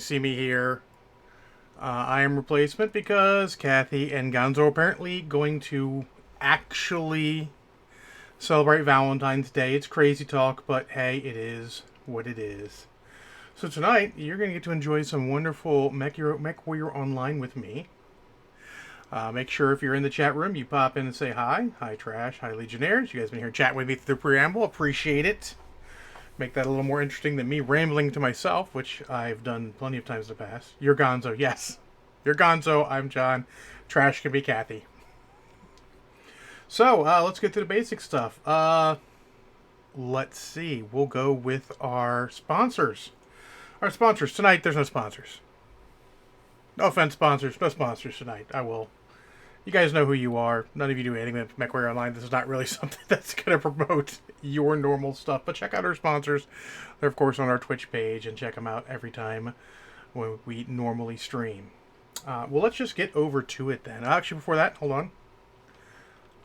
see me here. I am replacement because Kathy and Gonzo are apparently going to actually celebrate Valentine's Day. It's crazy talk, but hey, it is what it is. So tonight, you're going to get to enjoy some wonderful Mechwarrior Online with me. Make sure if you're in the chat room, you pop in and say hi. Hi, Trash. Hi, Legionnaires. You guys been here chatting with me through the preamble. Appreciate it. Make that a little more interesting than me rambling to myself, which I've done plenty of times in the past. You're Gonzo. Yes. You're Gonzo. I'm John. Trash can be Kathy. So, let's get to the basic stuff. Let's see. We'll go with our sponsors. Our sponsors. Tonight, there's no sponsors. No offense, sponsors. No sponsors tonight. I will. You guys know who you are. None of you do anything with Mechwarrior Online. This is not really something that's going to promote your normal stuff. But check out our sponsors. They're, of course, on our Twitch page. And check them out every time when we normally stream. Well, let's just get over to it then. Actually, before that, hold on.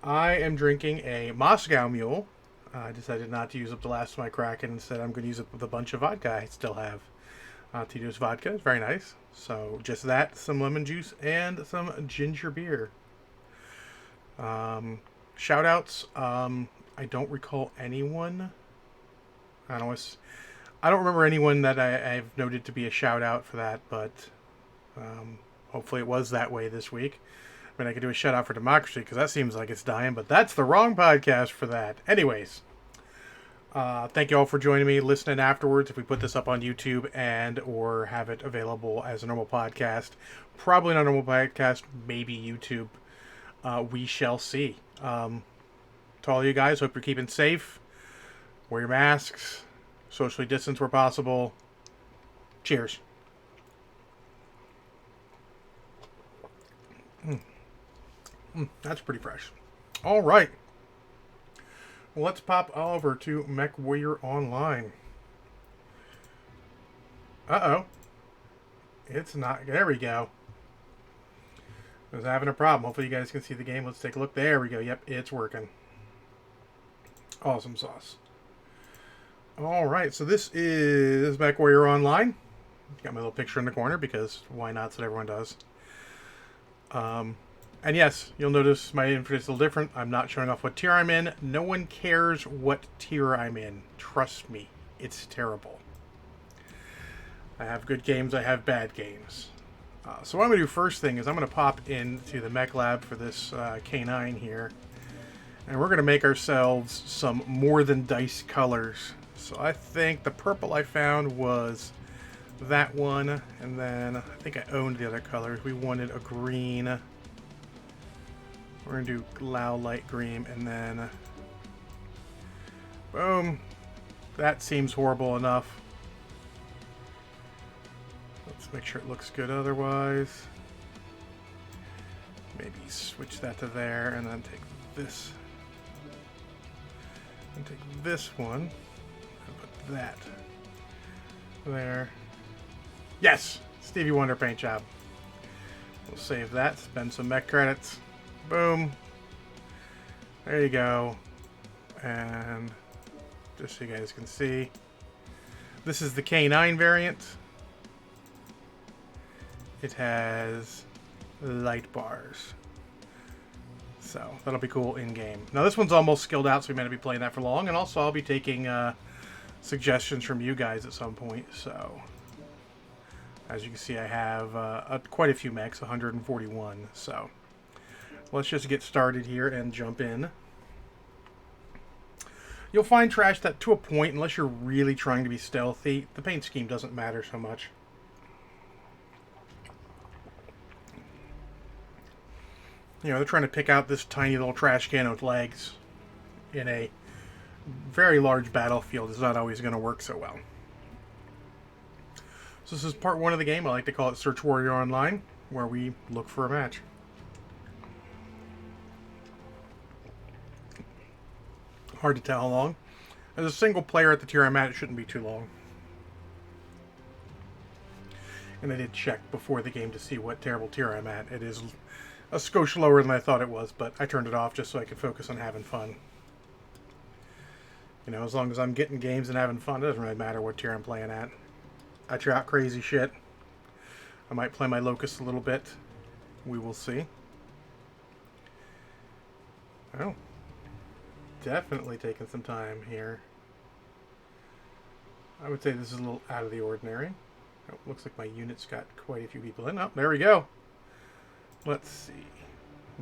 I am drinking a Moscow Mule. I decided not to use up the last of my Kraken. Instead, I'm going to use it with a bunch of vodka I still have. Tito's vodka. It's very nice. So, just that, some lemon juice, and some ginger beer. Shout outs. I don't recall anyone. I don't remember anyone that I've noted to be a shout out for that, but hopefully it was that way this week. I mean, I could do a shout out for democracy because that seems like it's dying, but that's the wrong podcast for that. Anyways, thank you all for joining me, listening afterwards. If we put this up on YouTube and or have it available as a normal podcast, probably not a normal podcast, maybe YouTube. We shall see. To all you guys, hope you're keeping safe. Wear your masks. Socially distance where possible. Cheers. That's pretty fresh. All right. Well, let's pop over to Mechwarrior Online. Uh-oh. It's not... There we go. I was having a problem. Hopefully you guys can see the game. Let's take a look. There we go. Yep, it's working. Awesome sauce. Alright, so this is Mechwarrior Online. Got my little picture in the corner because why not? That's what everyone does. And yes, you'll notice my info is a little different. I'm not showing off what tier I'm in. No one cares what tier I'm in. Trust me, it's terrible. I have good games, I have bad games. So what I'm going to do first thing is I'm going to pop into the mech lab for this K9 here. And we're going to make ourselves some more than dice colors. So I think the purple I found was that one. And then I think I owned the other colors. We wanted a green. We're going to do loud light green. And then boom. That seems horrible enough. Let's make sure it looks good otherwise. Maybe switch that to there and then take this. And take this one and put that there. Yes! Stevie Wonder paint job. We'll save that, spend some mech credits. Boom. There you go. And just so you guys can see, this is the K9 variant. It has light bars. So, that'll be cool in-game. Now, this one's almost skilled out, so we may not be playing that for long. And also, I'll be taking suggestions from you guys at some point. So, as you can see, I have quite a few mechs, 141. So, let's just get started here and jump in. You'll find, Trash, that to a point, unless you're really trying to be stealthy, the paint scheme doesn't matter so much. You know, they're trying to pick out this tiny little trash can with legs in a very large battlefield. Is not always going to work so well. So this is part one of the game. I like to call it Search Warrior Online, where we look for a match. Hard to tell how long. As a single player at the tier I'm at, it shouldn't be too long. And I did check before the game to see what terrible tier I'm at. It is a skosh lower than I thought it was, but I turned it off just so I could focus on having fun. You know, as long as I'm getting games and having fun, it doesn't really matter what tier I'm playing at. I try out crazy shit. I might play my Locust a little bit. We will see. Oh. Definitely taking some time here. I would say this is a little out of the ordinary. Oh, looks like my unit's got quite a few people in. Oh, there we go. Let's see.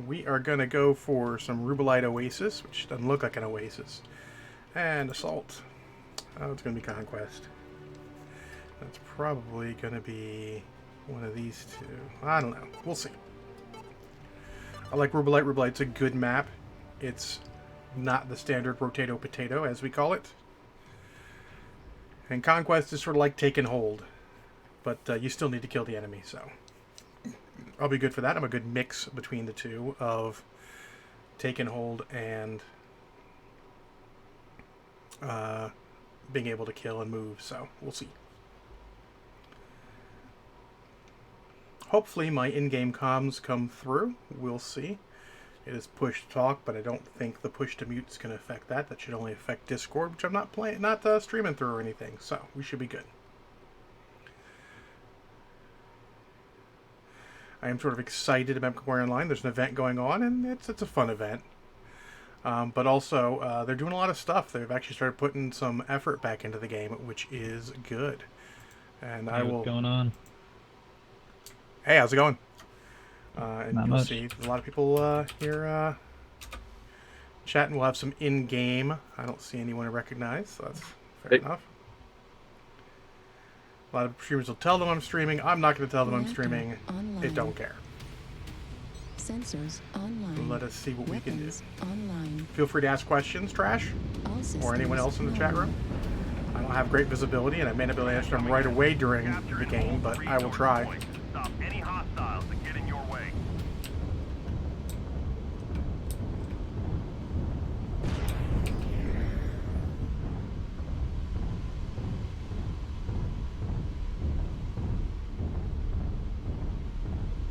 We are going to go for some Rubelite Oasis, which doesn't look like an Oasis. And Assault. Oh, it's going to be Conquest. That's probably going to be one of these two. I don't know. We'll see. I like Rubelite. Rubelite's a good map. It's not the standard Rotato Potato, as we call it. And Conquest is sort of like Take and Hold. But you still need to kill the enemy, so I'll be good for that. I'm a good mix between the two of Take and Hold and being able to kill and move, so we'll see. Hopefully my in-game comms come through. We'll see. It is push to talk, but I don't think the push to mute is going to affect that. That should only affect Discord, which I'm not streaming through or anything, so we should be good. I am sort of excited about Mechwarrior Online. There's an event going on, and it's a fun event. But also, they're doing a lot of stuff. They've actually started putting some effort back into the game, which is good. And Hey, what's going on? Hey, how's it going? And Not you'll much. see a lot of people here chatting. We'll have some in-game. I don't see anyone to recognize, so that's fair enough. A lot of streamers will tell them I'm streaming. I'm not going to tell them I'm streaming. They don't care. Sensors online. Let us see what we can do. Online. Feel free to ask questions, Trash, or anyone else in the chat room. I don't have great visibility, and I may not be able to answer them right away during the game, but I will try. Stop any hostiles that get in your way.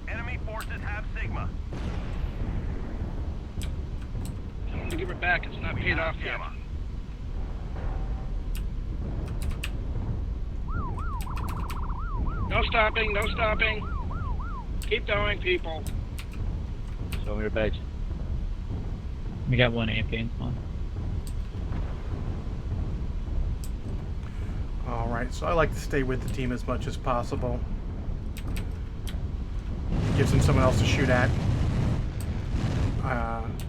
Enemy forces have Sigma. Tell them to give it back. It's not paid off yet. No stopping, no stopping. Keep going, people. Show me your badge. We got one AFK in spawn. Alright, so I like to stay with the team as much as possible. Gives them someone else to shoot at.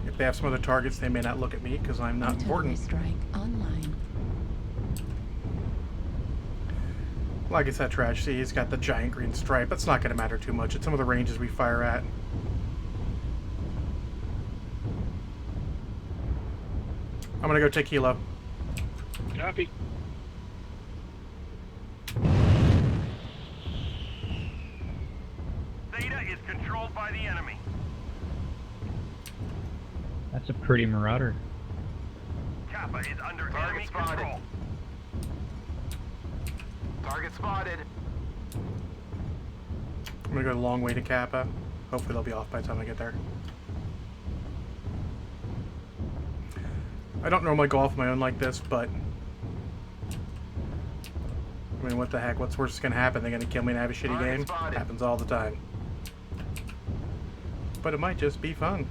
If they have some other targets, they may not look at me because I'm not important. Strike online. Like I said, Trash, see, he's got the giant green stripe. That's not going to matter too much at some of the ranges we fire at. I'm going to go take Hilo. Copy. Theta is controlled by the enemy. That's a pretty marauder. Kappa is under enemy control. Target spotted. I'm going to go a long way to Kappa. Hopefully they'll be off by the time I get there. I don't normally go off my own like this, but I mean, what the heck? What's worse is going to happen? They're going to kill me and have a shitty game? Happens all the time. But it might just be fun.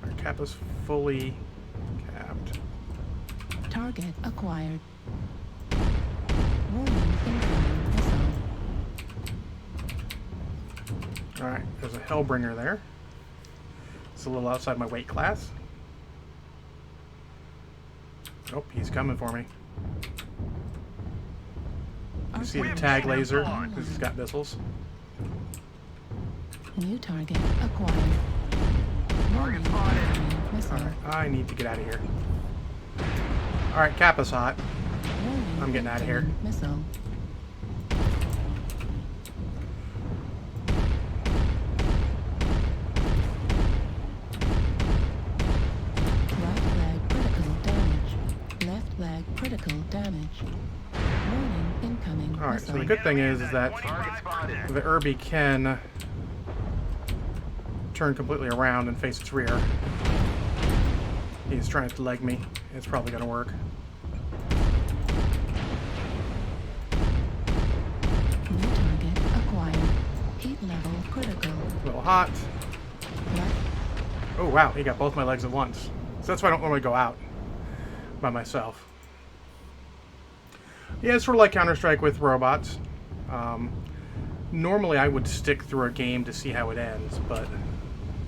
Our Kappa's fully capped. Target acquired. Warning, incoming missile. Alright, there's a Hellbringer there. It's a little outside my weight class. Oh, he's coming for me. You see the tag laser, because he's got missiles. New target acquired. Warning, incoming missile. Alright, I need to get out of here. Alright, Kappa's hot. Warning, I'm getting out of here. incoming Missile. Right leg critical damage. Left leg critical damage. Warning, incoming Alright, so the missile. good thing is that the Irby can turn completely around and face its rear. He's trying to leg me. It's probably going to work. New critical. A little hot. Left, Oh, wow. He got both my legs at once. So that's why I don't normally go out by myself. Yeah, it's sort of like Counter-Strike with robots. Normally, I would stick through a game to see how it ends, but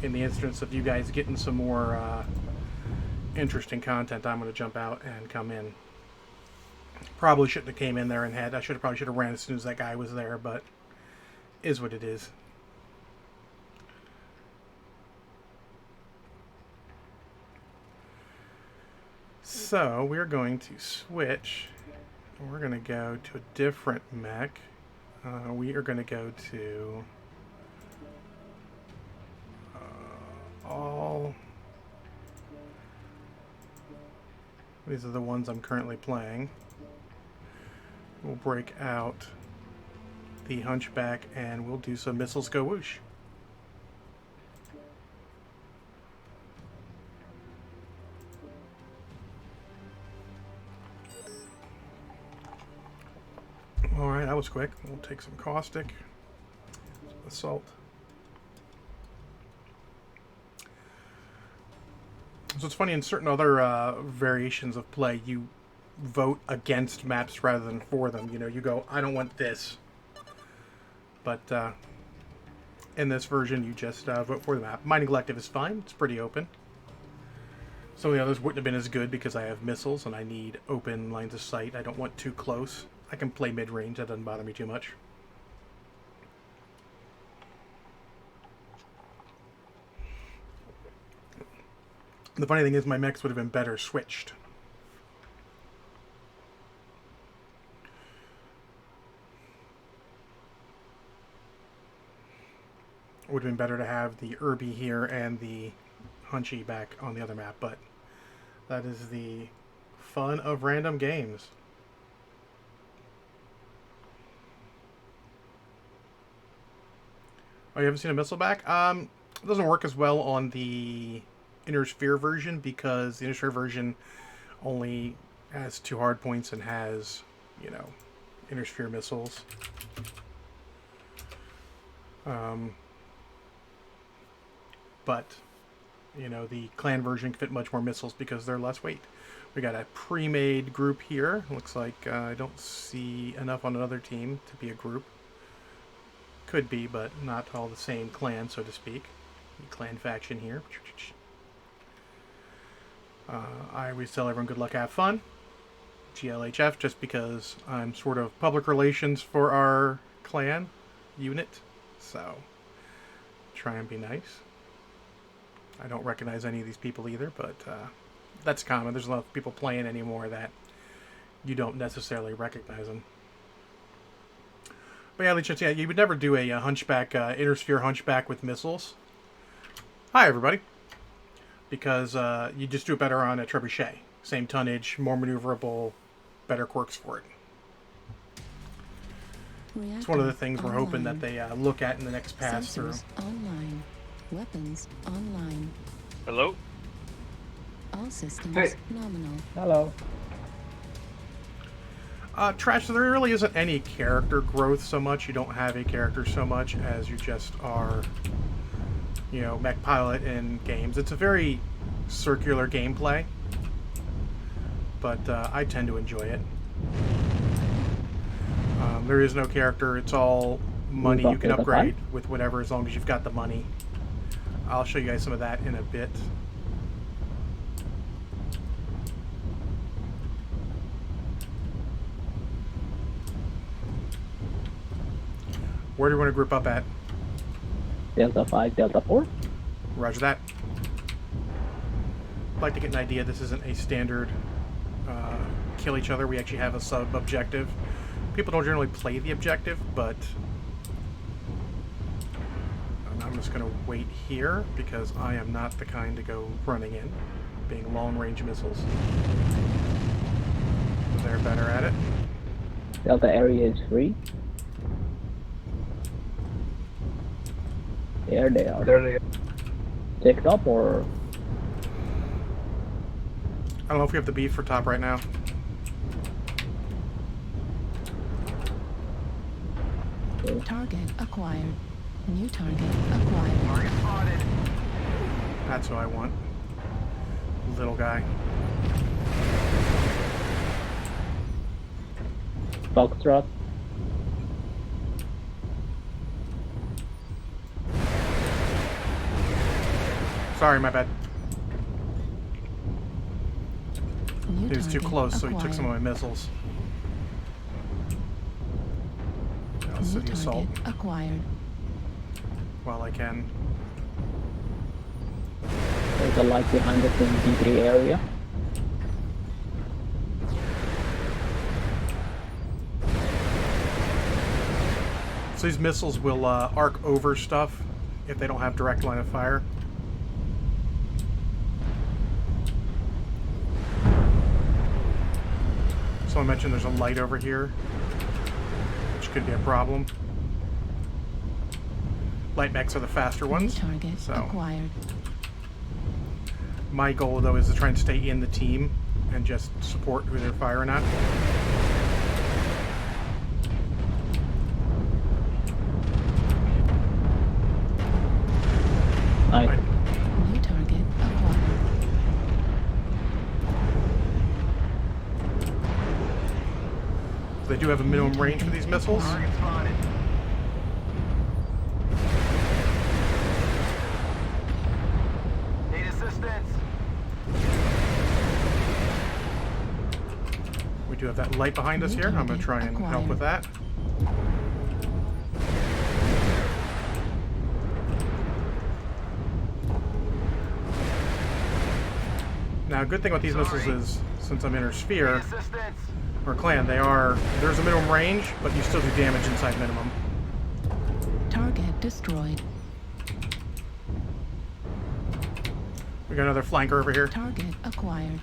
in the instance of you guys getting some more interesting content, I'm going to jump out and come in. Probably shouldn't have came in there and had... I probably should have ran as soon as that guy was there, but is what it is. So, we're going to switch. We're going to go to a different mech. We are going to go to all... These are the ones I'm currently playing. We'll break out the Hunchback and we'll do some missiles go whoosh. Alright, that was quick. We'll take some caustic, some assault. So it's funny, in certain other variations of play, you vote against maps rather than for them. You know, you go, I don't want this. But in this version, you just vote for the map. Mining Collective is fine. It's pretty open. Some of the others wouldn't have been as good because I have missiles and I need open lines of sight. I don't want too close. I can play mid-range. That doesn't bother me too much. The funny thing is my mechs would have been better switched. It would have been better to have the Irby here and the Hunchy back on the other map, but that is the fun of random games. Oh, you haven't seen a missile back? It doesn't work as well on the Inner Sphere version because the Inner Sphere version only has 2 hard points and has, you know, Inner Sphere missiles. But, you know, the clan version can fit much more missiles because they're less weight. We got a pre-made group here. Looks like I don't see enough on another team to be a group. Could be, but not all the same clan, so to speak. The clan faction here. I always tell everyone good luck, have fun. GLHF, just because I'm sort of public relations for our clan unit. So, try and be nice. I don't recognize any of these people either, but that's common. There's a lot of people playing anymore that you don't necessarily recognize them. But yeah, you would never do a Hunchback, Inner Sphere Hunchback with missiles. Hi, everybody. Because you just do it better on a Trebuchet. Same tonnage, more maneuverable, better quirks for it. It's one of the things we're hoping that they look at in the next pass-through. Sensors online. Weapons online. Hello? All systems Hey. nominal. Hello. Trash, so there really isn't any character growth so much. You don't have a character so much as you just are, you know, mech pilot in games. It's a very circular gameplay, but I tend to enjoy it. There is no character. It's all money you can upgrade with whatever as long as you've got the money. I'll show you guys some of that in a bit. Where do you want to group up at? Delta 5, Delta 4. Roger that. I'd like to get an idea. This isn't a standard kill each other. We actually have a sub-objective. People don't generally play the objective, but I'm just going to wait here because I am not the kind to go running in, being long-range missiles. They're better at it. Delta area is free. There they are. There they are. Ticked up or... I don't know if we have the beef for top right now. Target acquired. New target acquired. Target spotted. That's what I want. Little guy. Foxtrot. Sorry, my bad. New He was too target close, so he took acquired. some of my missiles. I'll New city assault target acquired. while I can. There's a light behind us in D3 area. So these missiles will arc over stuff if they don't have direct line of fire. Someone mentioned there's a light over here, which could be a problem. Light mechs are the faster New ones. target So acquired. my goal, though, is to try and stay in the team and just support who they're firing at. Nice. Right. New target acquired. They do have a minimum range for these missiles. Target spotted. Need assistance. We do have that light behind us here. I'm going to try and help with that. Now, a good thing about these missiles is, since I'm in her sphere, Need assistance. or clan, there's a minimum range, but you still do damage inside minimum. Target destroyed. We got another flanker over here. Target acquired.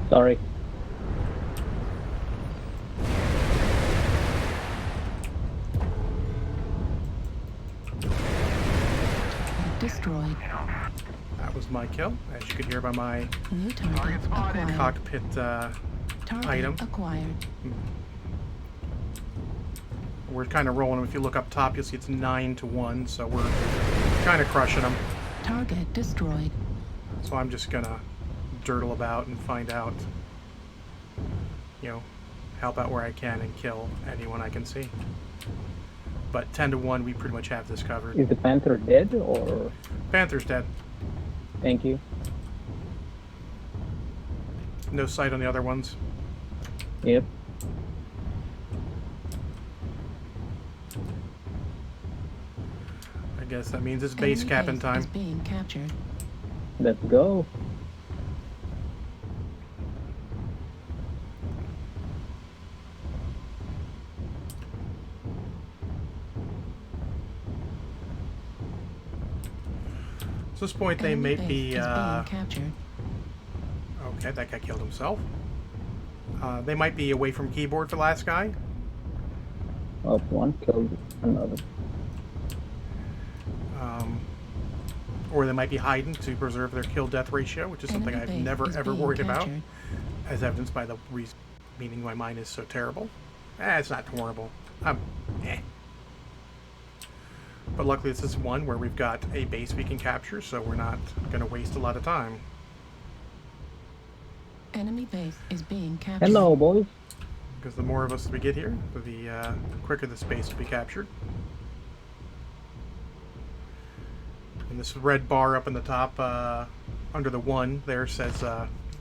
Sorry. Destroyed. That was my kill, as you could hear by my New target spotted. acquired. cockpit Target item. acquired. We're kind of rolling them. If you look up top, you'll see it's 9-1, so we're kind of crushing them. Target destroyed. So I'm just gonna dirtle about and find out, help out where I can and kill anyone I can see. But 10-1, we pretty much have this covered. Is the Panther dead or? Panther's dead. Thank you. No sight on the other ones. Yep. I guess that means it's base Enemy capping base time. is being captured. Let's go. So at this point, they Enemy may base be. is being captured. Okay, that guy killed himself. They might be away from keyboard for the last guy. Well, one killed another. Or they might be hiding to preserve their kill-death ratio, which is something Enemy I've base never is ever being worried about, captured. as evidenced by the meaning why mine is so terrible. It's not horrible. Eh. But luckily this is one where we've got a base we can capture, so we're not going to waste a lot of time. Enemy base is being captured. Hello, boys. Because the more of us we get here, the quicker the space will be captured. And this red bar up in the top, under the 1 there, says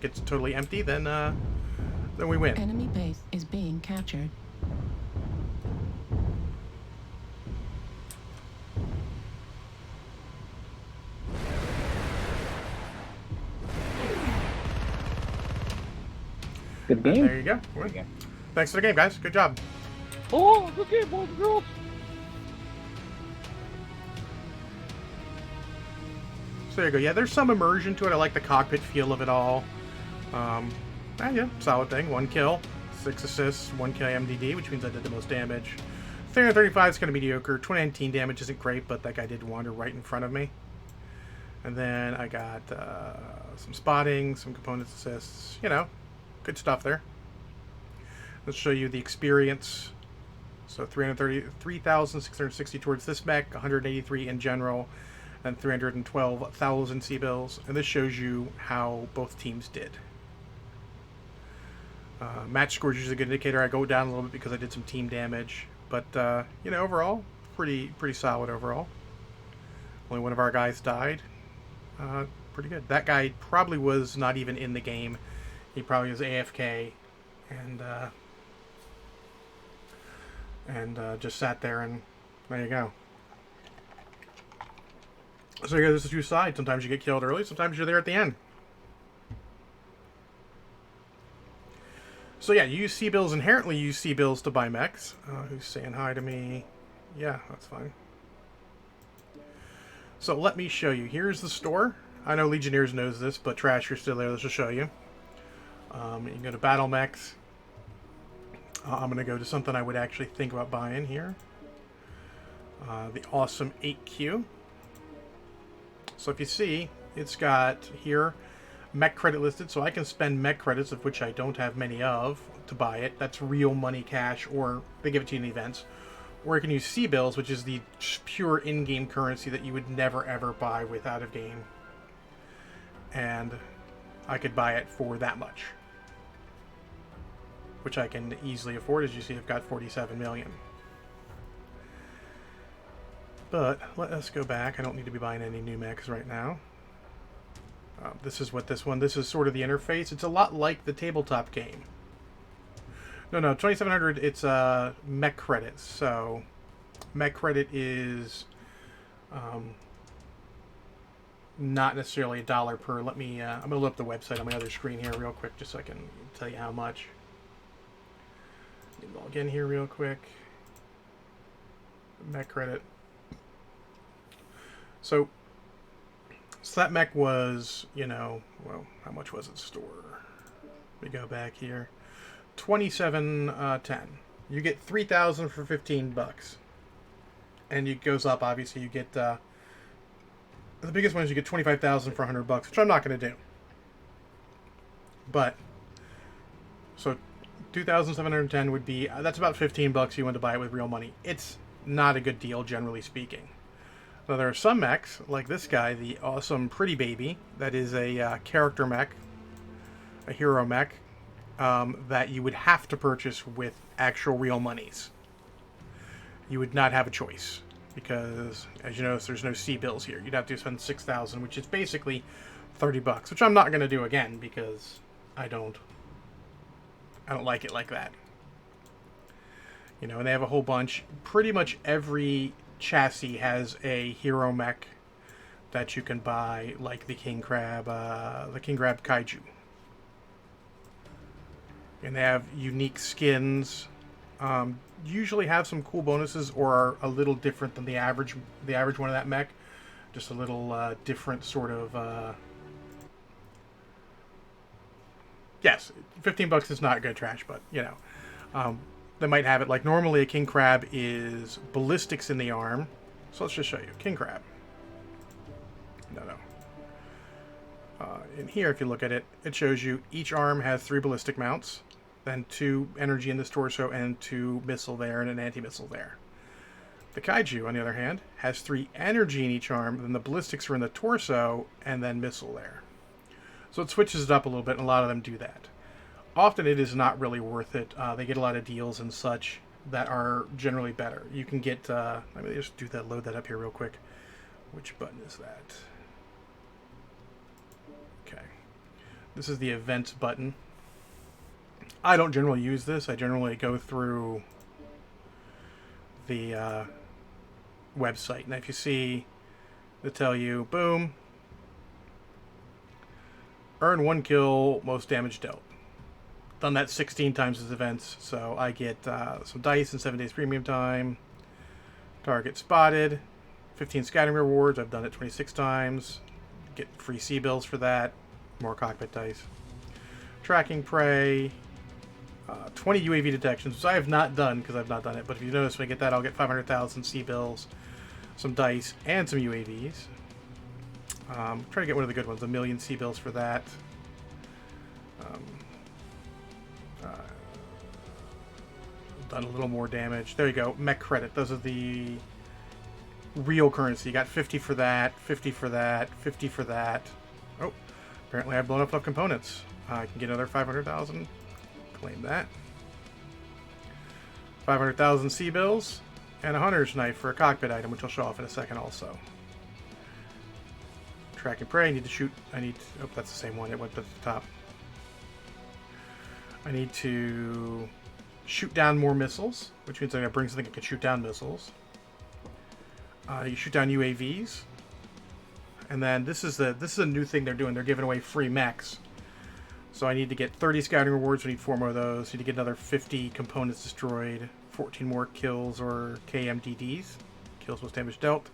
gets totally empty, then we win. Enemy base is being captured. Good And game. there you go. Win. Thanks for the game, guys. Good job. Oh, good game, boys and girls. So there you go. Yeah, there's some immersion to it. I like the cockpit feel of it all. Yeah, solid thing. 1 kill, 6 assists, 1 KMDD, which means I did the most damage. 335 is kind of mediocre. 2019 damage isn't great, but that guy did wander right in front of me. And then I got some spotting, some components assists. Good stuff there. Let's show you the experience So 3,660 towards this mech, 183 in general, and 312,000 C-bills. And this shows you how both teams did. Match score is usually a good indicator. I go down a little bit because I did some team damage. But, you know, overall, pretty solid overall. Only one of our guys died. Pretty good. That guy probably was not even in the game. He probably was AFK and just sat there, and there you go. So yeah, there's the two sides. Sometimes you get killed early, sometimes you're there at the end. So yeah, you use C-bills, inherently use C-bills to buy mechs. Who's saying hi to me? Yeah, that's fine. So let me show you. Here's the store. I know Legionnaires knows this, but Trash, you're still there. This will show you. You can go to Battle Mechs. I'm going to go to something I would actually think about buying here. The awesome 8Q. So if you see, it's got here mech credit listed, so I can spend mech credits, of which I don't have many of, to buy it. That's real money cash, or they give it to you in the events. Or you can use C-bills, which is the pure in-game currency that you would never ever buy with out of game. And I could buy it for that much, which I can easily afford. As you see, I've got 47 million. But let us go back. I don't need to be buying any new mechs right now. This is what this is sort of the interface. It's a lot like the tabletop game. No, 2700, it's mech credits. So mech credit is not necessarily $1 per. Let me, I'm going to look up the website on my other screen here real quick just so I can tell you how much. Let me log in here real quick. Mech credit. So that mech was, you know, well, how much was it store? We go back here. 27.10. You get 3,000 for $15, and it goes up. Obviously, you get the biggest ones. You get 25,000 for $100, which I'm not going to do. But so 2,710 would be that's about $15. You want to buy it with real money. It's not a good deal, generally speaking. Now, there are some mechs, like this guy, the awesome Pretty Baby, that is a character mech, a hero mech, that you would have to purchase with actual real monies. You would not have a choice, because, as you notice, there's no C-bills here. You'd have to spend 6,000, which is basically $30, which I'm not going to do again, because I don't like it like that. You know, and they have a whole bunch. Pretty much every chassis has a hero mech that you can buy, like the King Crab Kaiju. And they have unique skins. Usually have some cool bonuses, or are a little different than the average one of that mech. Just a little different sort of. Yes, $15 is not good trash, but you know. They might have it like normally a King Crab is ballistics in the arm. So let's just show you. King Crab. No. In here, if you look at it, it shows you each arm has 3 ballistic mounts, then 2 energy in this torso, and 2 missile there, and an anti-missile there. The Kaiju, on the other hand, has 3 energy in each arm, then the ballistics are in the torso, and then missile there. So it switches it up a little bit, and a lot of them do that. Often it is not really worth it. They get a lot of deals and such that are generally better. You can get, let me just load that up here real quick. Which button is that? Okay. This is the events button. I don't generally use this. I generally go through the website. And if you see, they tell you, boom, earn 1 kill, most damage dealt. Done that 16 times as events, so I get some dice and 7 days premium time. Target spotted, 15 scattering rewards. I've done it 26 times. Get free C-bills for that. More cockpit dice. Tracking prey. 20 UAV detections, which I have not done because I've not done it. But if you notice, when I get that, I'll get 500,000 C-bills, some dice, and some UAVs. Try to get one of the good ones. 1 million C-bills for that. done a little more damage. There you go. Mech credit. Those are the real currency. You got 50 for that, 50 for that, 50 for that. Oh, apparently I've blown up enough components. I can get another 500,000. Claim that. 500,000 sea bills and a hunter's knife for a cockpit item, which I'll show off in a second also. Track and prey. I need to shoot. Oh, that's the same one. It went to the top. I need to shoot down more missiles, which means I'm going to bring something that can shoot down missiles. You shoot down UAVs. And then this is a new thing they're doing. They're giving away free mechs. So I need to get 30 scouting rewards. We need 4 more of those. I need to get another 50 components destroyed, 14 more kills or KMDDs, kills most damage dealt.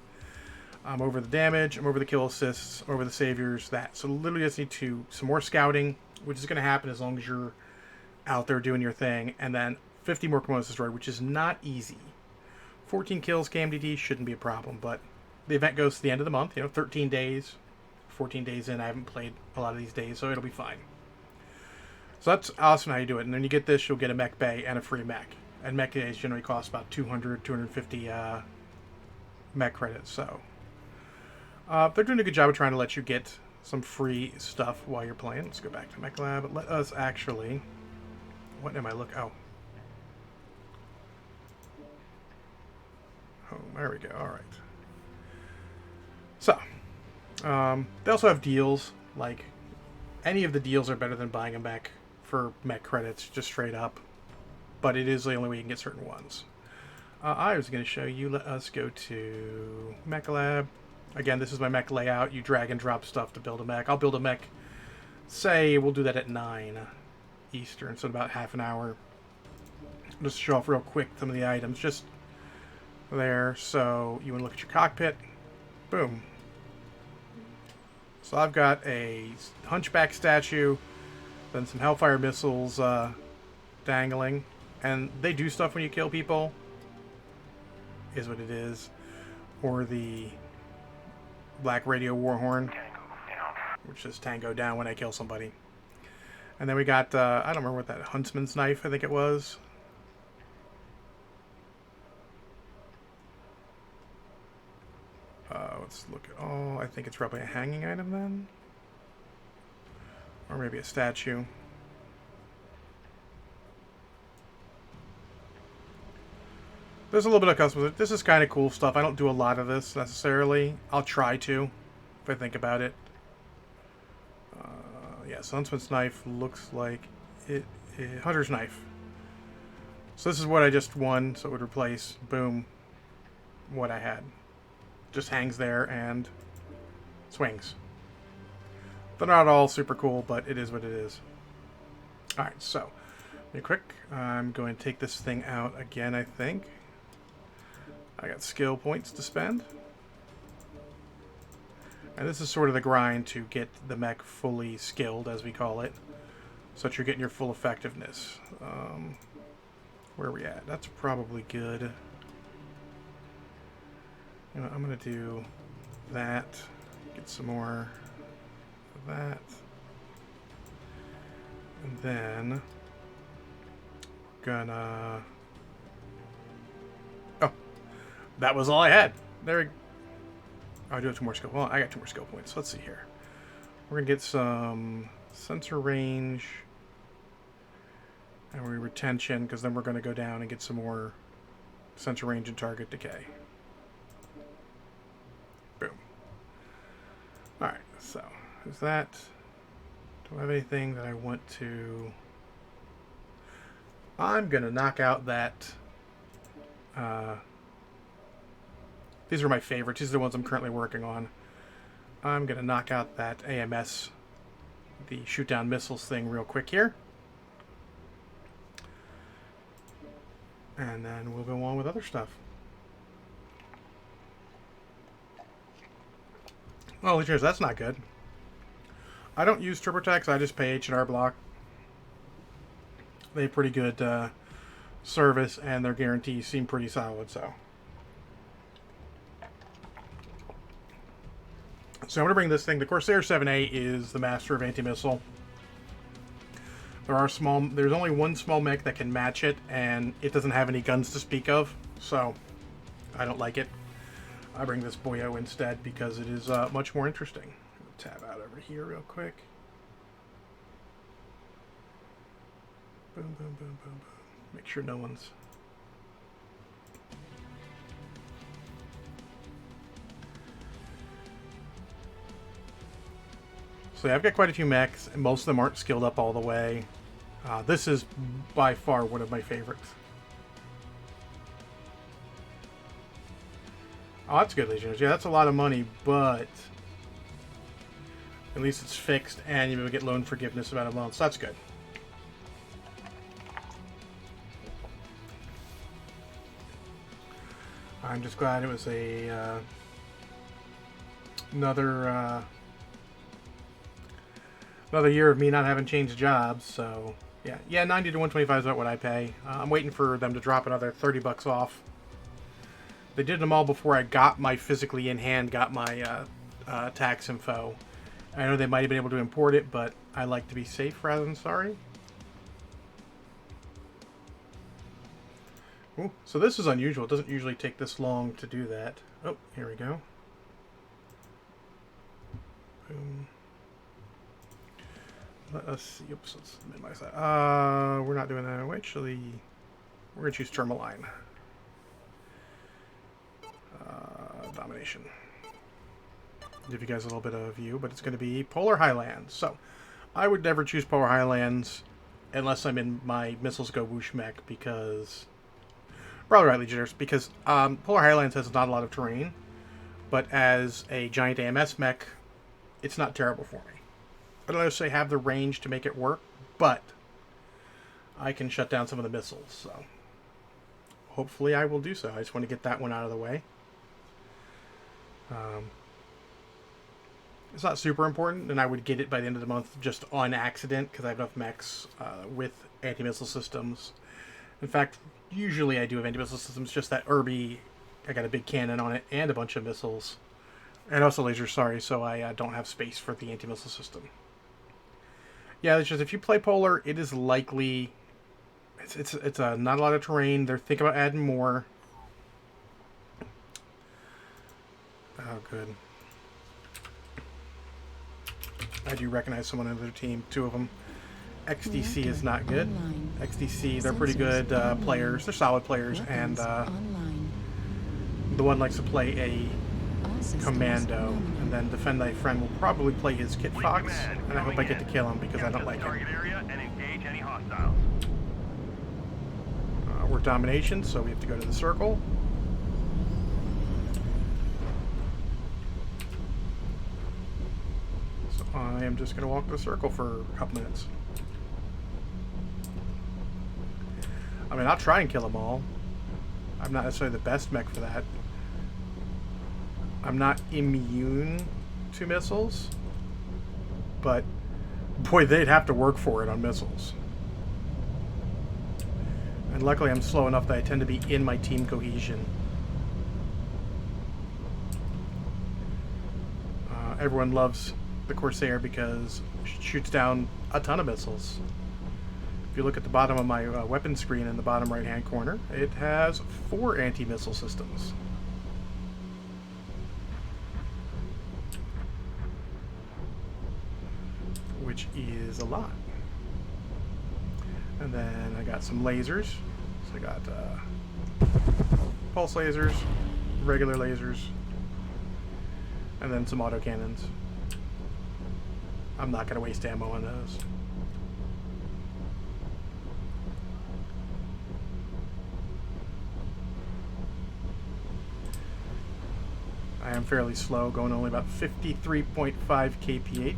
I'm over the damage. I'm over the kill assists. Over the saviors. That. So literally just need some more scouting, which is going to happen as long as you're out there doing your thing. And then 50 more components destroyed, which is not easy. 14 kills KMDD shouldn't be a problem, but the event goes to the end of the month. 13 days. 14 days in. I haven't played a lot of these days, so it'll be fine. So that's awesome how you do it. And then you get this, you'll get a mech bay and a free mech. And mech bays generally cost about 200, 250 mech credits. So they're doing a good job of trying to let you get some free stuff while you're playing. Let's go back to Mech Lab. Let us actually... What am I looking... Oh, there we go. All right. So, they also have deals. Like, any of the deals are better than buying a mech for mech credits, just straight up. But it is the only way you can get certain ones. I was going to show you. Let us go to Mech Lab. Again, this is my mech layout. You drag and drop stuff to build a mech. I'll build a mech. Say we'll do that at 9 Eastern, so about half an hour. Just show off real quick some of the items. Just there. So you want to look at your cockpit. Boom. So I've got a hunchback statue, then some Hellfire missiles dangling, and they do stuff when you kill people, is what it is. Or the Black Radio Warhorn, which says Tango down when I kill somebody. And then we got, I don't remember what that, Huntsman's knife, I think it was. Let's look at all. I think it's probably a hanging item then. Or maybe a statue. There's a little bit of customization. This is kind of cool stuff. I don't do a lot of this necessarily. I'll try to, if I think about it. Yeah, so Huntsman's knife looks like it. Hunter's knife. So this is what I just won. So it would replace, boom, what I had. Just hangs there and swings. They're not all super cool, but it is what it is. Alright, so, real quick, I'm going to take this thing out again, I think. I got skill points to spend. And this is sort of the grind to get the mech fully skilled, as we call it. So that you're getting your full effectiveness. Where are we at? That's probably good. You know, I'm going to do that. Get some more of that. And then gonna... Oh, that was all I had. There we go. Oh, I do have 2 more skill. Well, I got 2 more skill points. Let's see here. We're gonna get some sensor range and retention, because then we're gonna go down and get some more sensor range and target decay. Boom. All right. So is that? Do I have anything that I want to? I'm gonna knock out that. These are my favorites. These are the ones I'm currently working on. I'm going to knock out that AMS, the shoot down missiles thing real quick here. And then we'll go on with other stuff. Oh, that's not good. I don't use TurboTax. I just pay H&R Block. They have pretty good service, and their guarantees seem pretty solid, so... So I'm going to bring this thing. The Corsair 7A is the master of anti-missile. There's only one small mech that can match it, and it doesn't have any guns to speak of, so I don't like it. I bring this boyo instead because it is much more interesting. Tab out over here real quick. Boom, boom, boom, boom, boom. Make sure no one's... So yeah, I've got quite a few mechs, and most of them aren't skilled up all the way. This is by far one of my favorites. Oh, that's good, Legionnaires. Yeah, that's a lot of money, but at least it's fixed, and you get loan forgiveness about a month, so that's good. I'm just glad it was a another year of me not having changed jobs. So yeah, 90 to 125 is about what I pay. I'm waiting for them to drop another $30 off. They did them all before I got my physically in hand, got my tax info. I know they might have been able to import it, but I like to be safe rather than sorry. Ooh, so this is unusual. It doesn't usually take this long to do that. Oh, here we go. Boom. Let us see. Oops, let's minimize that. We're not doing that. Actually, we're going to choose Tourmaline. Domination. Give you guys a little bit of a view, but it's going to be Polar Highlands. So, I would never choose Polar Highlands unless I'm in my Missiles Go Whoosh mech, because... Probably right, Legionnaires, because Polar Highlands has not a lot of terrain, but as a giant AMS mech, it's not terrible for me. I don't necessarily have the range to make it work, but I can shut down some of the missiles, so hopefully I will do so. I just want to get that one out of the way. It's not super important, and I would get it by the end of the month just on accident, because I have enough mechs with anti-missile systems. In fact, usually I do have anti-missile systems, just that Irby, I got a big cannon on it, and a bunch of missiles. And also lasers, sorry, so I don't have space for the anti-missile system. Yeah, it's just, if you play Polar, it is likely... It's not a lot of terrain. They're thinking about adding more. Oh, good. I do recognize someone on their team, two of them. XDC is not good. XDC, they're pretty good players. They're solid players, and the one likes to play a commando, and then Defend Thy Friend will probably play his Kit Fox, and I hope I get to kill him because I don't like him. We're domination, so we have to go to the circle. So I am just going to walk the circle for a couple minutes. I mean, I'll try and kill them all. I'm not necessarily the best mech for that. I'm not immune to missiles, but boy, they'd have to work for it on missiles. And luckily I'm slow enough that I tend to be in my team cohesion. Everyone loves the Corsair because it shoots down a ton of missiles. If you look at the bottom of my weapon screen in the bottom right hand corner, it has 4 anti-missile systems. Which is a lot. And then I got some lasers. So I got pulse lasers, regular lasers, and then some autocannons. I'm not going to waste ammo on those. I am fairly slow, going only about 53.5 kph.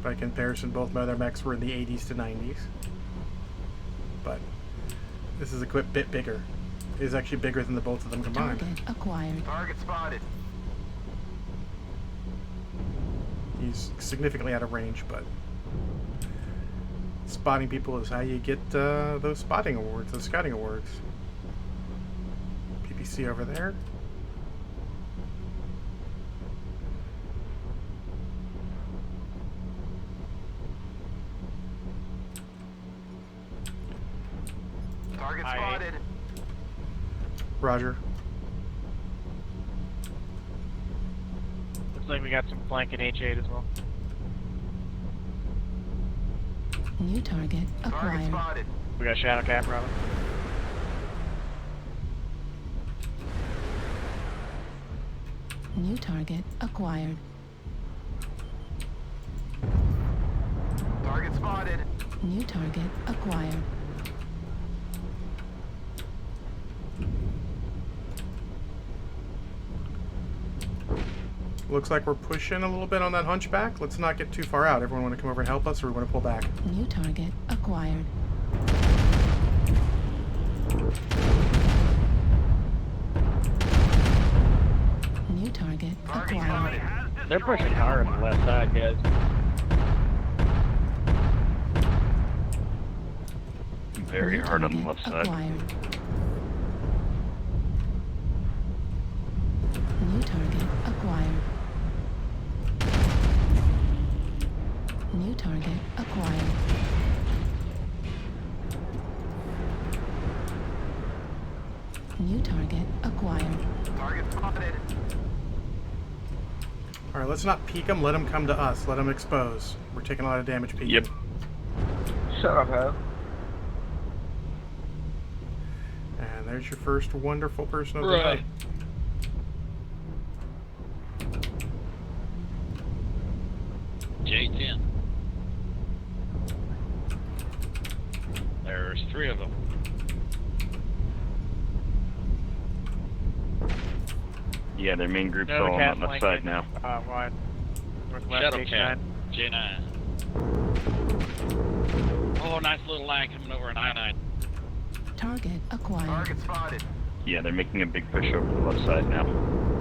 By comparison, both my other mechs were in the 80s to 90s. But this is a bit bigger. It is actually bigger than the both of them combined. Target acquired. Target spotted. He's significantly out of range, but spotting people is how you get those spotting awards, those scouting awards. PPC over there. Roger. Looks like we got some flank in H8 as well. New target Target acquired. spotted. We got Shadow Cat, probably. New target acquired. Target spotted. New target acquired. Looks like we're pushing a little bit on that hunchback. Let's not get too far out. Everyone want to come over and help us, or we want to pull back? New target acquired. New target Target acquired. spotted. Has They're destroyed. pushing hard on the left side, guys. Very New hard on the target left side. acquired. New target acquired. New target acquired. New target acquired. Target spotted. All right, let's not peek them. Let them come to us. Let them expose. We're taking a lot of damage peeking. Yep. Shut up, Hal. And there's your first wonderful person of the Bruh. night. J10. There's 3 of them. Yeah, their main group's Shadow all Cat on the left flanking, side now. wide. Northwest Shadow H9. Cat, J9. Oh, nice little line coming over an I-9. Target acquired. Target spotted. Yeah, they're making a big push over the left side now.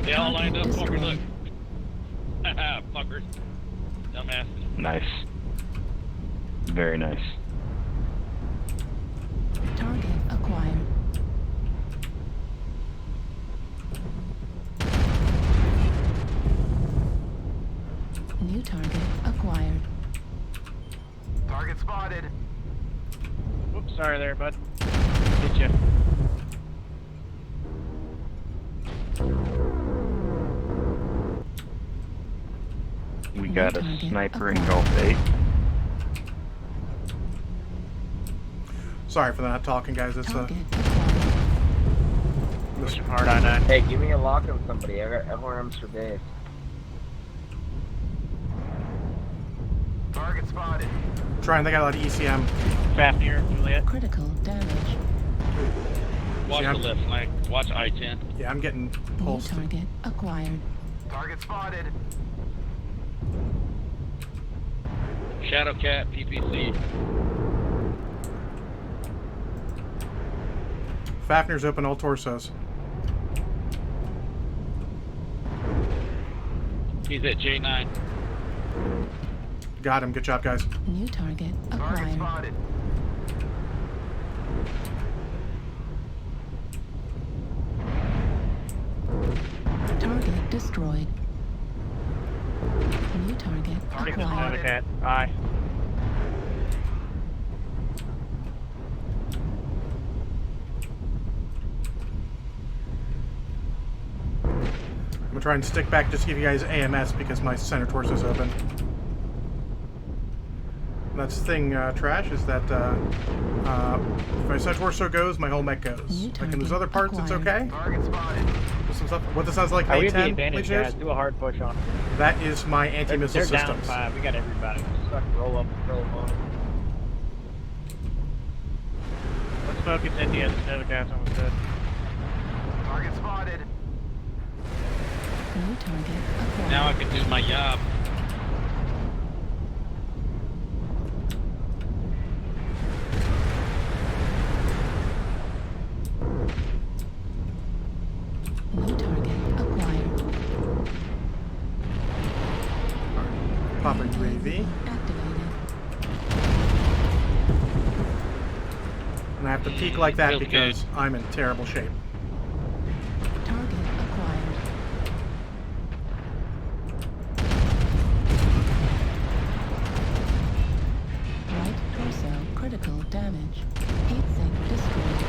They all lined up, Target fucker, look. destroyed. Haha, fuckers. Dumbass. Nice. Very nice. Target acquired. New target acquired. Target spotted. Whoops, sorry there, bud. Hit ya. We got a target sniper in acquired. Gulf 8. Sorry for not talking, guys. It's Target acquired. Pushing hard I-9. Hey, give me a lock on somebody. I got arms for days. Target spotted. trying. They got a lot of ECM. Fafnir, Juliet. Critical damage. Watch Yeah. the left flank. Watch I-10. Yeah, I'm getting New pulsed. target acquired. Target spotted. Shadow Cat, PPC. Fafnir's open all torsos. He's at J9. Got him. Good job, guys. New target Target acquired. spotted. Target destroyed. New target Target Shadow acquired. Cat. Aye. I'm gonna try and stick back just to give you guys AMS because my center torso's open. And that's the thing, Trash, is that if my center torso goes, my whole mech goes. New Like in those target other parts, it's okay. Target spotted. There's some stuff. What this sounds like, We have the A10, advantage, Legionnaires? guys. Do a hard push on them. That is my They're anti-missile down systems. 5. We got everybody. Just fucking roll up and roll on. Let's focus India. The Shadow Cat's almost dead. Target spotted. New target acquired. Now I can do my job. New target acquired. Pop a UAV. Activated. And I have to peek like that Okay. because I'm in terrible shape. Target acquired. Right torso critical damage. Heat sink destroyed.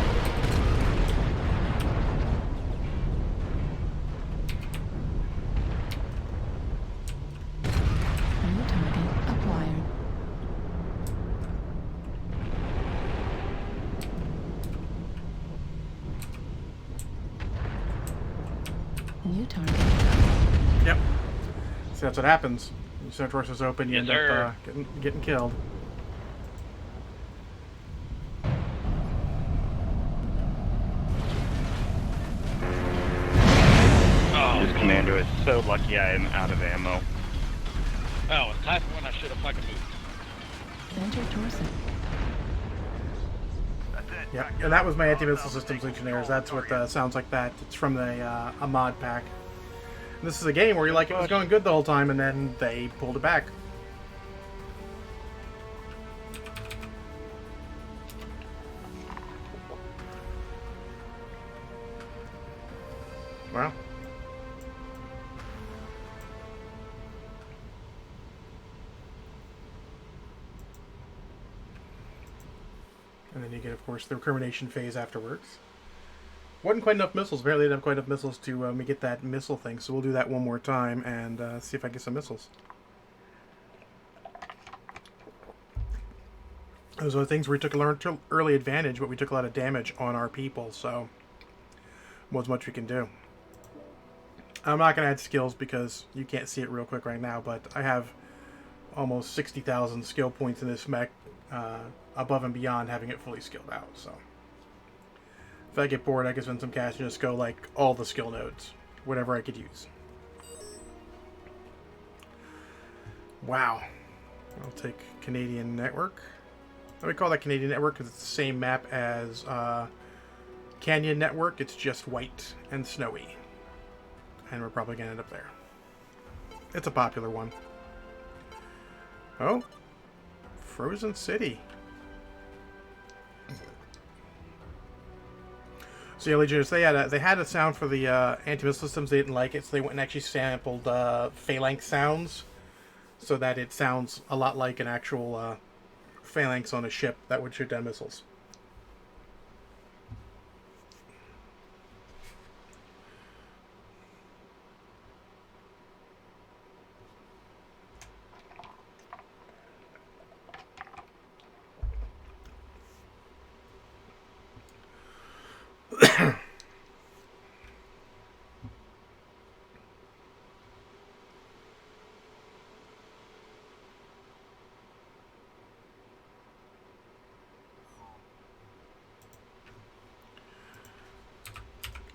New target. Yep. See, that's what happens. When your torso's open, you Yes, end sir. up getting killed. Oh, This commando is so lucky I am out of ammo. oh, it's time for when I should have fucking moved. Center torso. That's it. Yeah, and that was my anti-missile systems legionnaires. That's what sounds like that. It's from the a mod pack. And this is a game where you like it was going good the whole time, and then they pulled it back. Well. And then you get, of course, the recrimination phase afterwards. Wasn't quite enough missiles. Apparently, they didn't have quite enough missiles to get that missile thing. So we'll do that one more time and see if I get some missiles. Those are the things where we took early advantage, but we took a lot of damage on our people. So, wasn't much we can do. I'm not going to add skills because you can't see it real quick right now, but I have almost 60,000 skill points in this mech, above and beyond having it fully skilled out. So if I get bored, I can spend some cash and just go like all the skill nodes, whatever I could use. Wow. I'll take Canadian Network. We call that Canadian Network because it's the same map as Canyon Network. It's just white and snowy. And we're probably going to end up there. It's a popular one. Oh. Frozen City. So yeah, Legionnaires, they had a sound for the anti-missile systems. They didn't like it, so they went and actually sampled phalanx sounds, so that it sounds a lot like an actual phalanx on a ship that would shoot down missiles.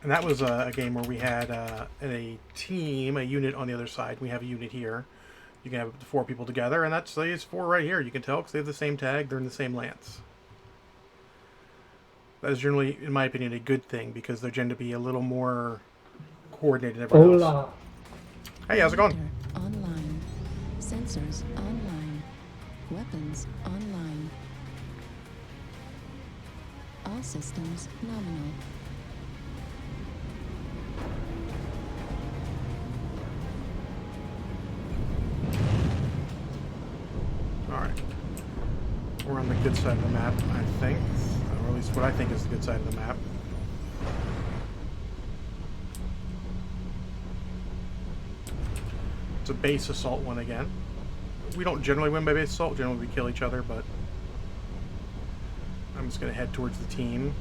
And that was a game where we had a team, a unit on the other side. We have a unit here. You can have up to 4 people together, and that's these 4 right here. You can tell because they have the same tag. They're in the same lance. That is generally, in my opinion, a good thing because they're going to be a little more coordinated than everyone else. Hey, how's it going? Reactor online. Sensors online. Weapons online. All systems nominal. Alright. We're on the good side of the map, I think. Or at least what I think is the good side of the map. It's a base assault one again. We don't generally win by base assault. Generally we kill each other, but I'm just going to head towards the team.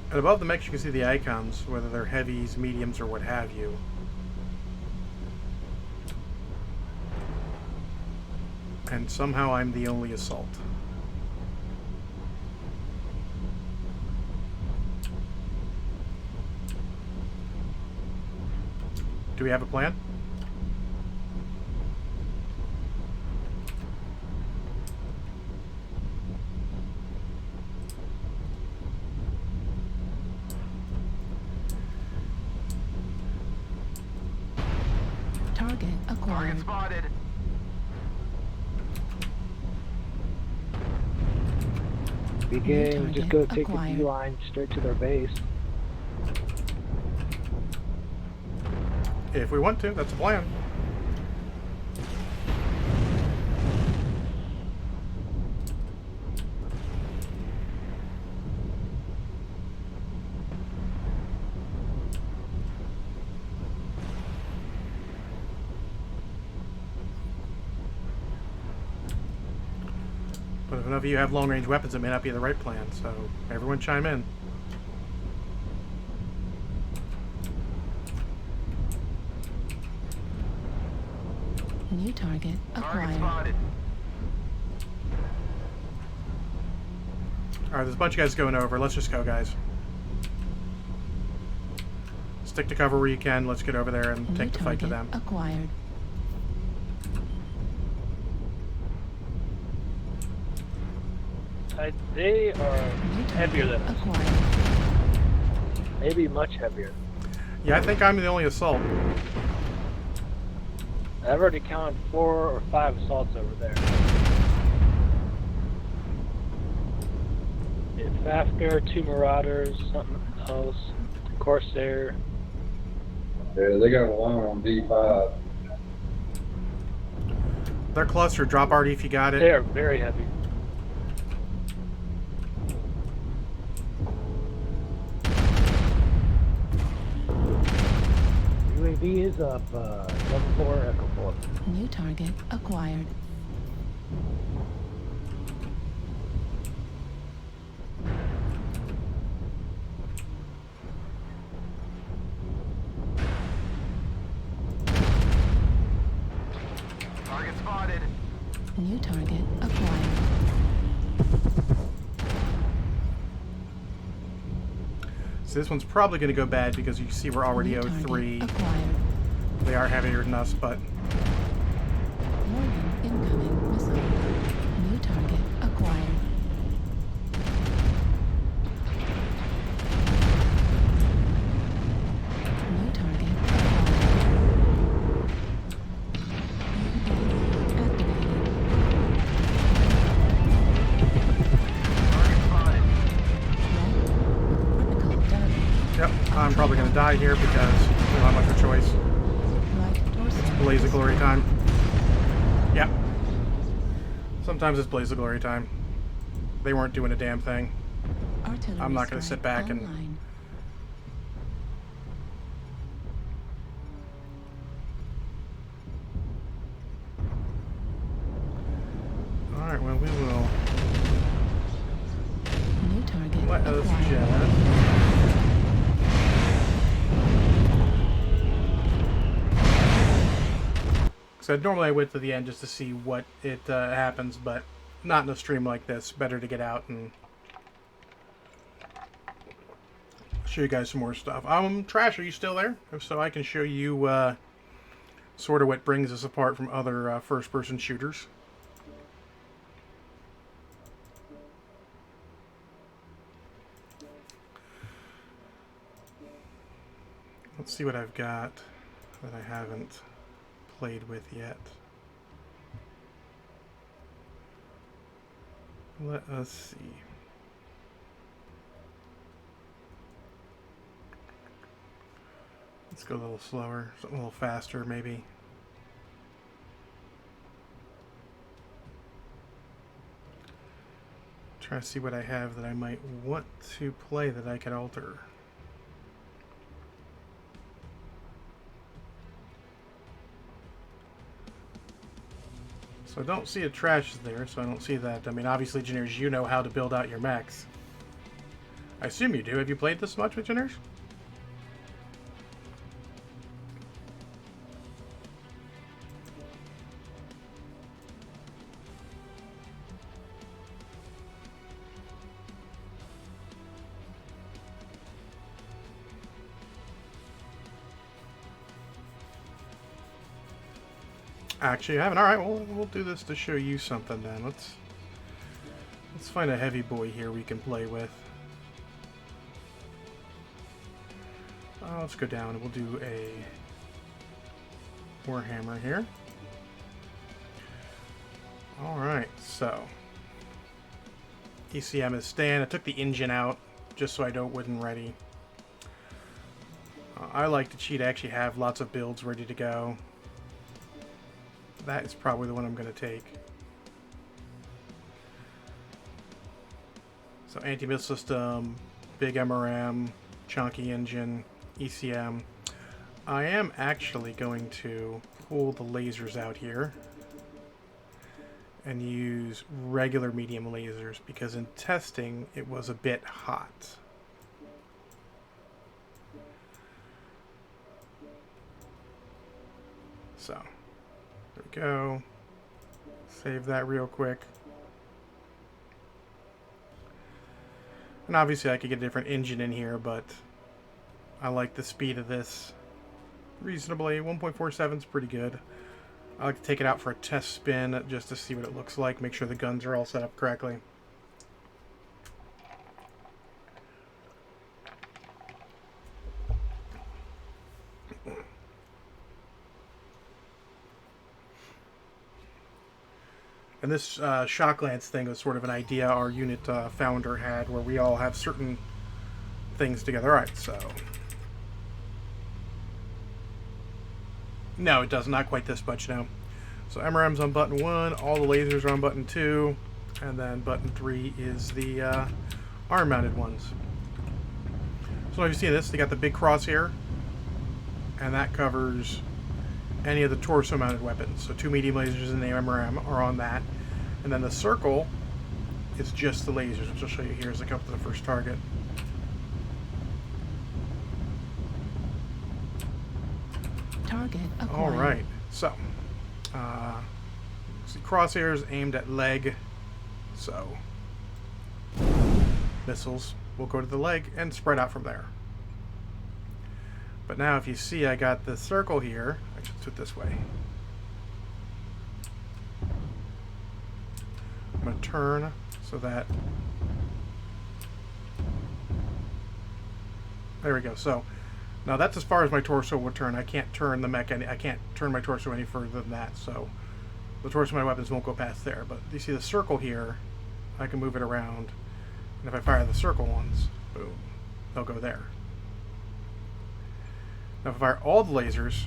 And above the mechs you can see the icons, whether they're heavies, mediums, or what have you. And somehow I'm the only assault. Do we have a plan? Target acquired. Target spotted. Begin. Just go take the D line straight to their base. If we want to, that's the plan. But if enough of you have long-range weapons, it may not be the right plan, so everyone chime in. New target acquired. spotted. Alright, there's a bunch of guys going over. Let's just go, guys. Stick to cover where you can. Let's get over there and New take the fight to target them. acquired. They are New heavier target than us. acquired. Maybe much heavier. Yeah, I think I'm the only assault. I've already counted 4 or 5 assaults over there. It's Fafnir, 2 Marauders, something else, Corsair. Yeah, they got a line on D5. They're clustered. Drop RD if you got They it. are very heavy. UAV is up, level 4, Echo 4. New target acquired. Target spotted. New target acquired. So this one's probably going to go bad because you see we're already New target 0-3. acquired. They are heavier than us, but Warning, incoming missile. New target acquired. New target acquired. Target spotted. Critical damage. yep, I'm probably going to die here because we don't have much of a choice. Right torso. Blaze of Glory time. Yep. Sometimes it's Blaze of Glory time. They weren't doing a damn thing. Artillery I'm not gonna sit strike back and- online. Alright, well, we will New target let us acquired. jet. So normally I wait to the end just to see what it happens, but not in a stream like this. Better to get out and show you guys some more stuff. Trash, are you still there? If so, I can show you sort of what brings us apart from other first-person shooters. Let's see what I've got that I haven't played with yet. Let us see. Let's go a little slower, something a little faster maybe. Try to see what I have that I might want to play that I could alter. So I don't see a trash there, so I don't see that. I mean, obviously, Legionnaires, you know how to build out your mechs. I assume you do. Have you played this much with Legionnaires? Actually, I haven't. All right, well, we'll do this to show you something then. Let's find a heavy boy here we can play with. Let's go down and we'll do a Warhammer here. All right, so ECM is staying. I took the engine out just so I wasn't ready. I like to cheat. I actually have lots of builds ready to go. That is probably the one I'm going to take. So anti-missile system, big MRM, chunky engine, ECM. I am actually going to pull the lasers out here and use regular medium lasers because in testing it was a bit hot. So, there we go. Save that real quick. And obviously I could get a different engine in here, but I like the speed of this reasonably. 1.47 is pretty good. I like to take it out for a test spin just to see what it looks like, make sure the guns are all set up correctly. And this shock lance thing was sort of an idea our unit founder had, where we all have certain things together. Alright, so... No, it does. Not quite this much now. So MRM's on button 1, all the lasers are on button 2, and then button 3 is the arm-mounted ones. So if you see this, they got the big crosshair, and that covers any of the torso-mounted weapons. So 2 medium lasers and the MRM are on that. And then the circle is just the lasers, which I'll show you here as I come up to the first target. Target acquired. Alright, so see crosshairs aimed at leg, so missiles will go to the leg and spread out from there. But now if you see, I got the circle here. I should do it this way. I'm going to turn so that... There we go. So now that's as far as my torso will turn. I can't turn the mech I can't turn my torso any further than that. So the torso of my weapons won't go past there. But you see the circle here, I can move it around. And if I fire the circle ones, boom, they'll go there. Now if I fire all the lasers,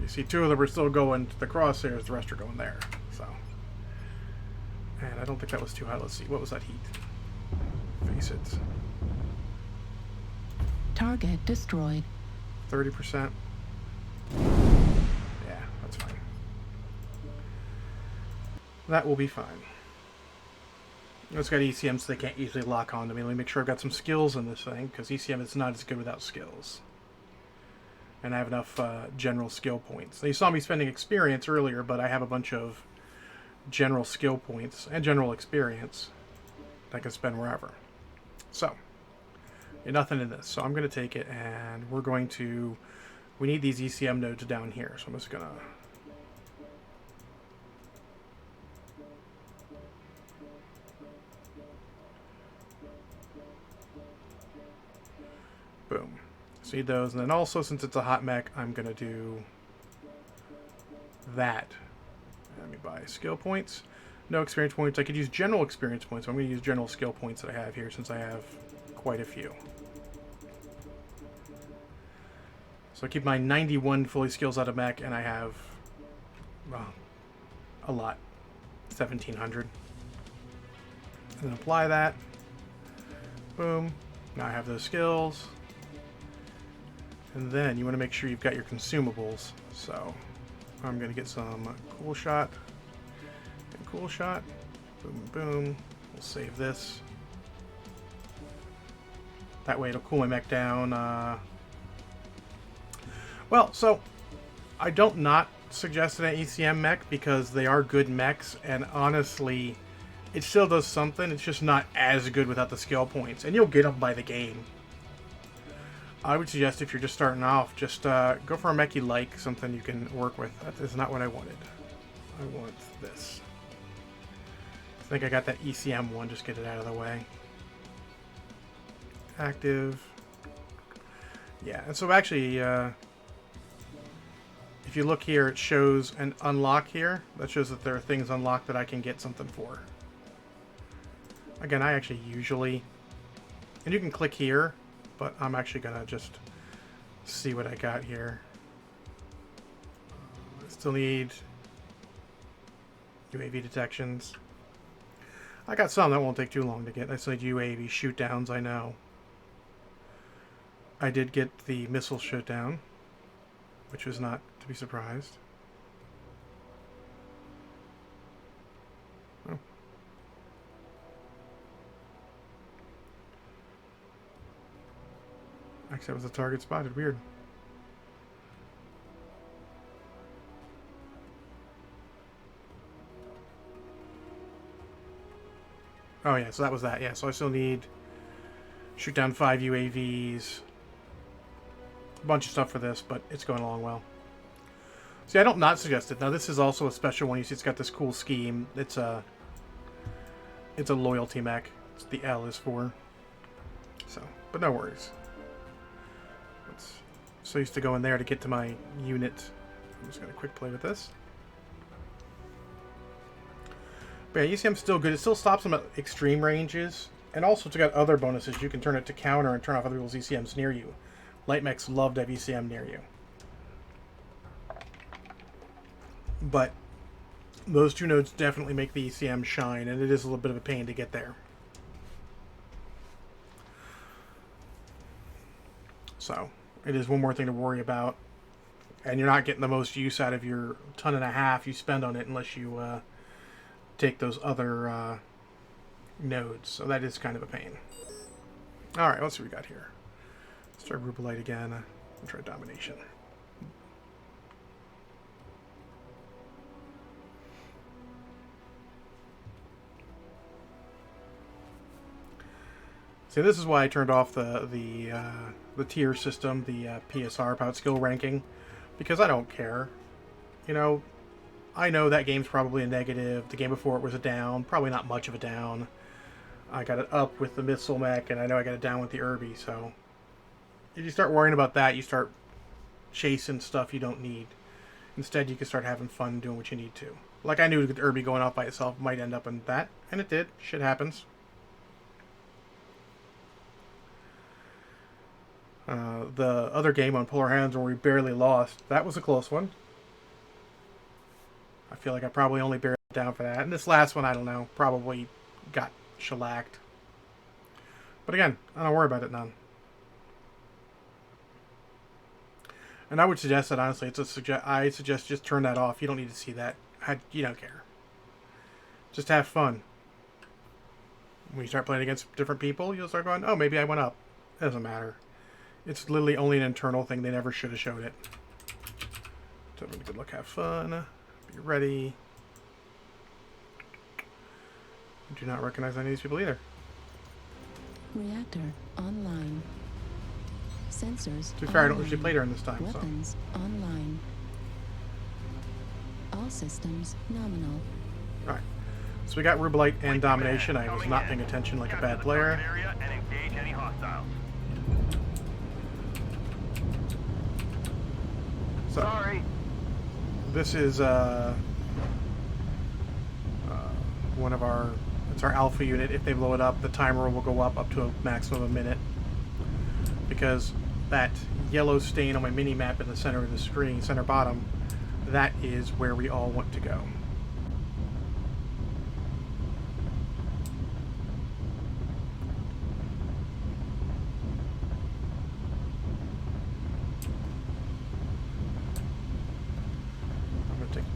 you see 2 of them are still going to the crosshairs, the rest are going there. So, and I don't think that was too high. Let's see, what was that heat? Face it. Target destroyed. 30%. Yeah, that's fine. That will be fine. It's got ECM, so they can't easily lock onto me. Let me make sure I've got some skills in this thing, because ECM is not as good without skills. And I have enough general skill points. Now, you saw me spending experience earlier, but I have a bunch of general skill points and general experience that I can spend wherever. So, nothing in this. So I'm going to take it, and we're going to... We need these ECM nodes down here, so I'm just going to... Boom. See those, and then also, since it's a hot mech, I'm going to do that. Let me buy skill points. No experience points. I could use general experience points, so I'm going to use general skill points that I have here, since I have quite a few. So I keep my 91 fully skills out of mech, and I have, well, a lot. 1,700. And then apply that. Boom. Now I have those skills. And then you want to make sure you've got your consumables. So I'm going to get some cool shot and cool shot. Boom, boom. We'll save this. That way it'll cool my mech down. Well, so I don't not suggest an ECM mech because they are good mechs, and honestly, it still does something. It's just not as good without the skill points, and you'll get them by the game. I would suggest if you're just starting off, just go for a mech you like, something you can work with. That is not what I wanted. I want this. I think I got that ECM one, just get it out of the way. Active. Yeah, and so actually, if you look here, it shows an unlock here. That shows that there are things unlocked that I can get something for. Again, I actually usually... And you can click here, but I'm actually going to just see what I got here. I still need UAV detections. I got some that won't take too long to get. I still need UAV shoot downs, I know. I did get the missile shoot down, which was not to be surprised. Actually, that was a target spotted. Weird. Oh yeah, so that was that. Yeah, so I still need shoot down 5 UAVs. A bunch of stuff for this, but it's going along well. See, I don't not suggest it. Now, this is also a special one. You see, it's got this cool scheme. It's a loyalty mech. It's the L is for. So, but no worries. So used to go in there to get to my unit. I'm just going to quick play with this. But yeah, ECM's still good. It still stops them at extreme ranges. And also it's got other bonuses. You can turn it to counter and turn off other people's ECMs near you. Light mechs love to have ECM near you. But those two nodes definitely make the ECM shine, and it is a little bit of a pain to get there. So, it is one more thing to worry about. And you're not getting the most use out of your 1.5 tons you spend on it unless you take those other nodes. So that is kind of a pain. Alright, let's see what we got here. Let's try Rubelite again. And try Domination. See, this is why I turned off the tier system, the PSR, Pout Skill Ranking, because I don't care. You know, I know that game's probably a negative. The game before it was a down, probably not much of a down. I got it up with the Missile Mech, and I know I got it down with the Irby, so if you start worrying about that, you start chasing stuff you don't need. Instead, you can start having fun doing what you need to. Like, I knew the Irby going off by itself might end up in that, and it did. Shit happens. The other game on Polar Hands where we barely lost, that was a close one. I feel like I probably only barely down for that. And this last one, I don't know, probably got shellacked. But again, I don't worry about it none. And I would suggest that, honestly, I suggest just turn that off. You don't need to see that. You don't care. Just have fun. When you start playing against different people, you'll start going, oh, maybe I went up. It doesn't matter. It's literally only an internal thing. They never should have showed it. So have a good look, have fun. Be ready. I do not recognize any of these people either. Reactor online. Sensors. To be fair, I don't usually play during this time. Weapons online. All systems nominal. Alright. So we got Rubelite and Domination. I was not paying attention like a bad player. So, Sorry. this is one of our, it's our alpha unit. If they blow it up, the timer will go up to a maximum of a minute. Because that yellow stain on my mini-map in the center of the screen, center bottom, that is where we all want to go.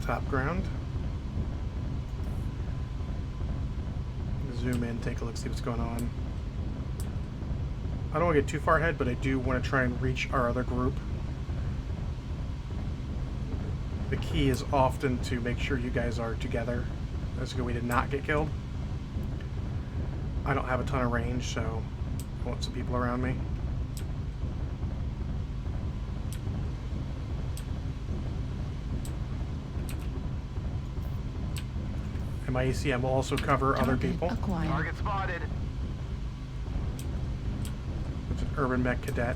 Top ground. Zoom in, take a look, see what's going on. I don't want to get too far ahead, but I do want to try and reach our other group. The key is often to make sure you guys are together. That's good, we did not get killed. I don't have a ton of range, so I want some people around me. And my ECM will also cover other people. Acquired. Target spotted. It's an urban mech cadet.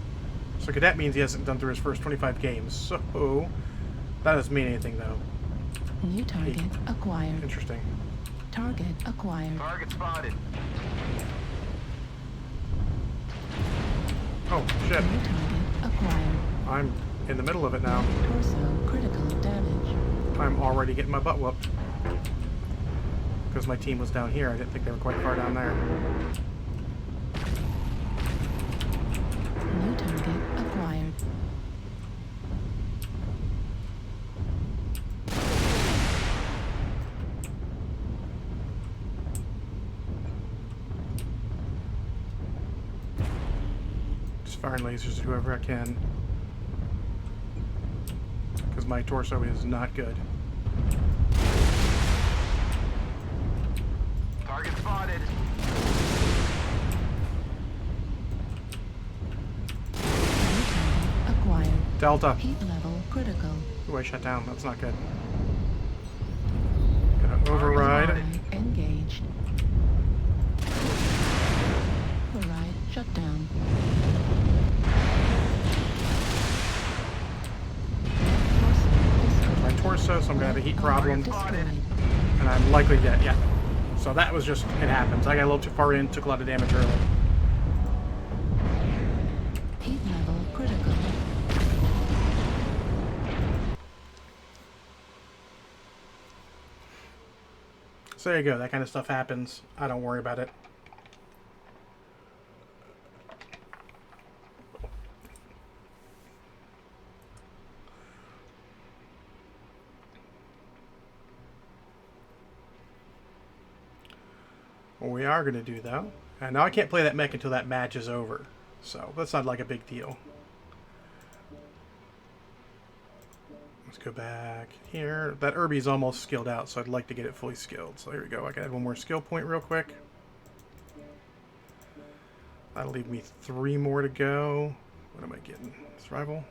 So cadet means he hasn't done through his first 25 games. So that doesn't mean anything though. New target acquired. Interesting. Target acquired. Target spotted. Oh shit. New target acquired. I'm in the middle of it now. Torso critical damage. I'm already getting my butt whooped. Because my team was down here. I didn't think they were quite far down there. New target acquired. Just firing lasers at whoever I can. Because my torso is not good. Target spotted. New target acquired. Delta. Heat level critical. Ooh, I shut down. That's not good. Gonna override. Engaged. Override shut down. My torso, so I'm gonna have a heat problem. Destroyed. And I'm likely dead, yeah. So that was just, it happens. I got a little too far in, took a lot of damage early. Heat level critical. So there you go, that kind of stuff happens. I don't worry about it. What we are going to do, though, and now I can't play that mech until that match is over, so that's not like a big deal. Let's go back here. That Irby's almost skilled out, so I'd like to get it fully skilled. So here we go. I can add one more skill point real quick. That'll leave me 3 more to go. What am I getting? Survival.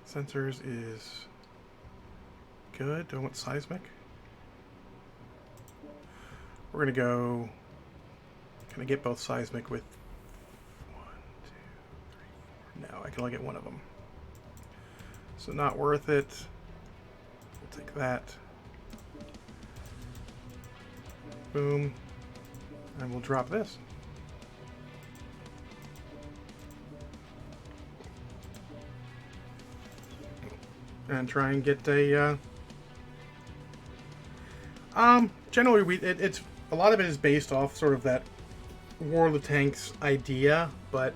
Sensors is good. Do I want seismic? We're gonna go. Can I get both seismic with 1, 2, 3, 4? No, I can only get one of them. So not worth it. We'll take that. Boom. And we'll drop this. And try and get a generally it's a lot of it is based off sort of that War of the Tanks idea, but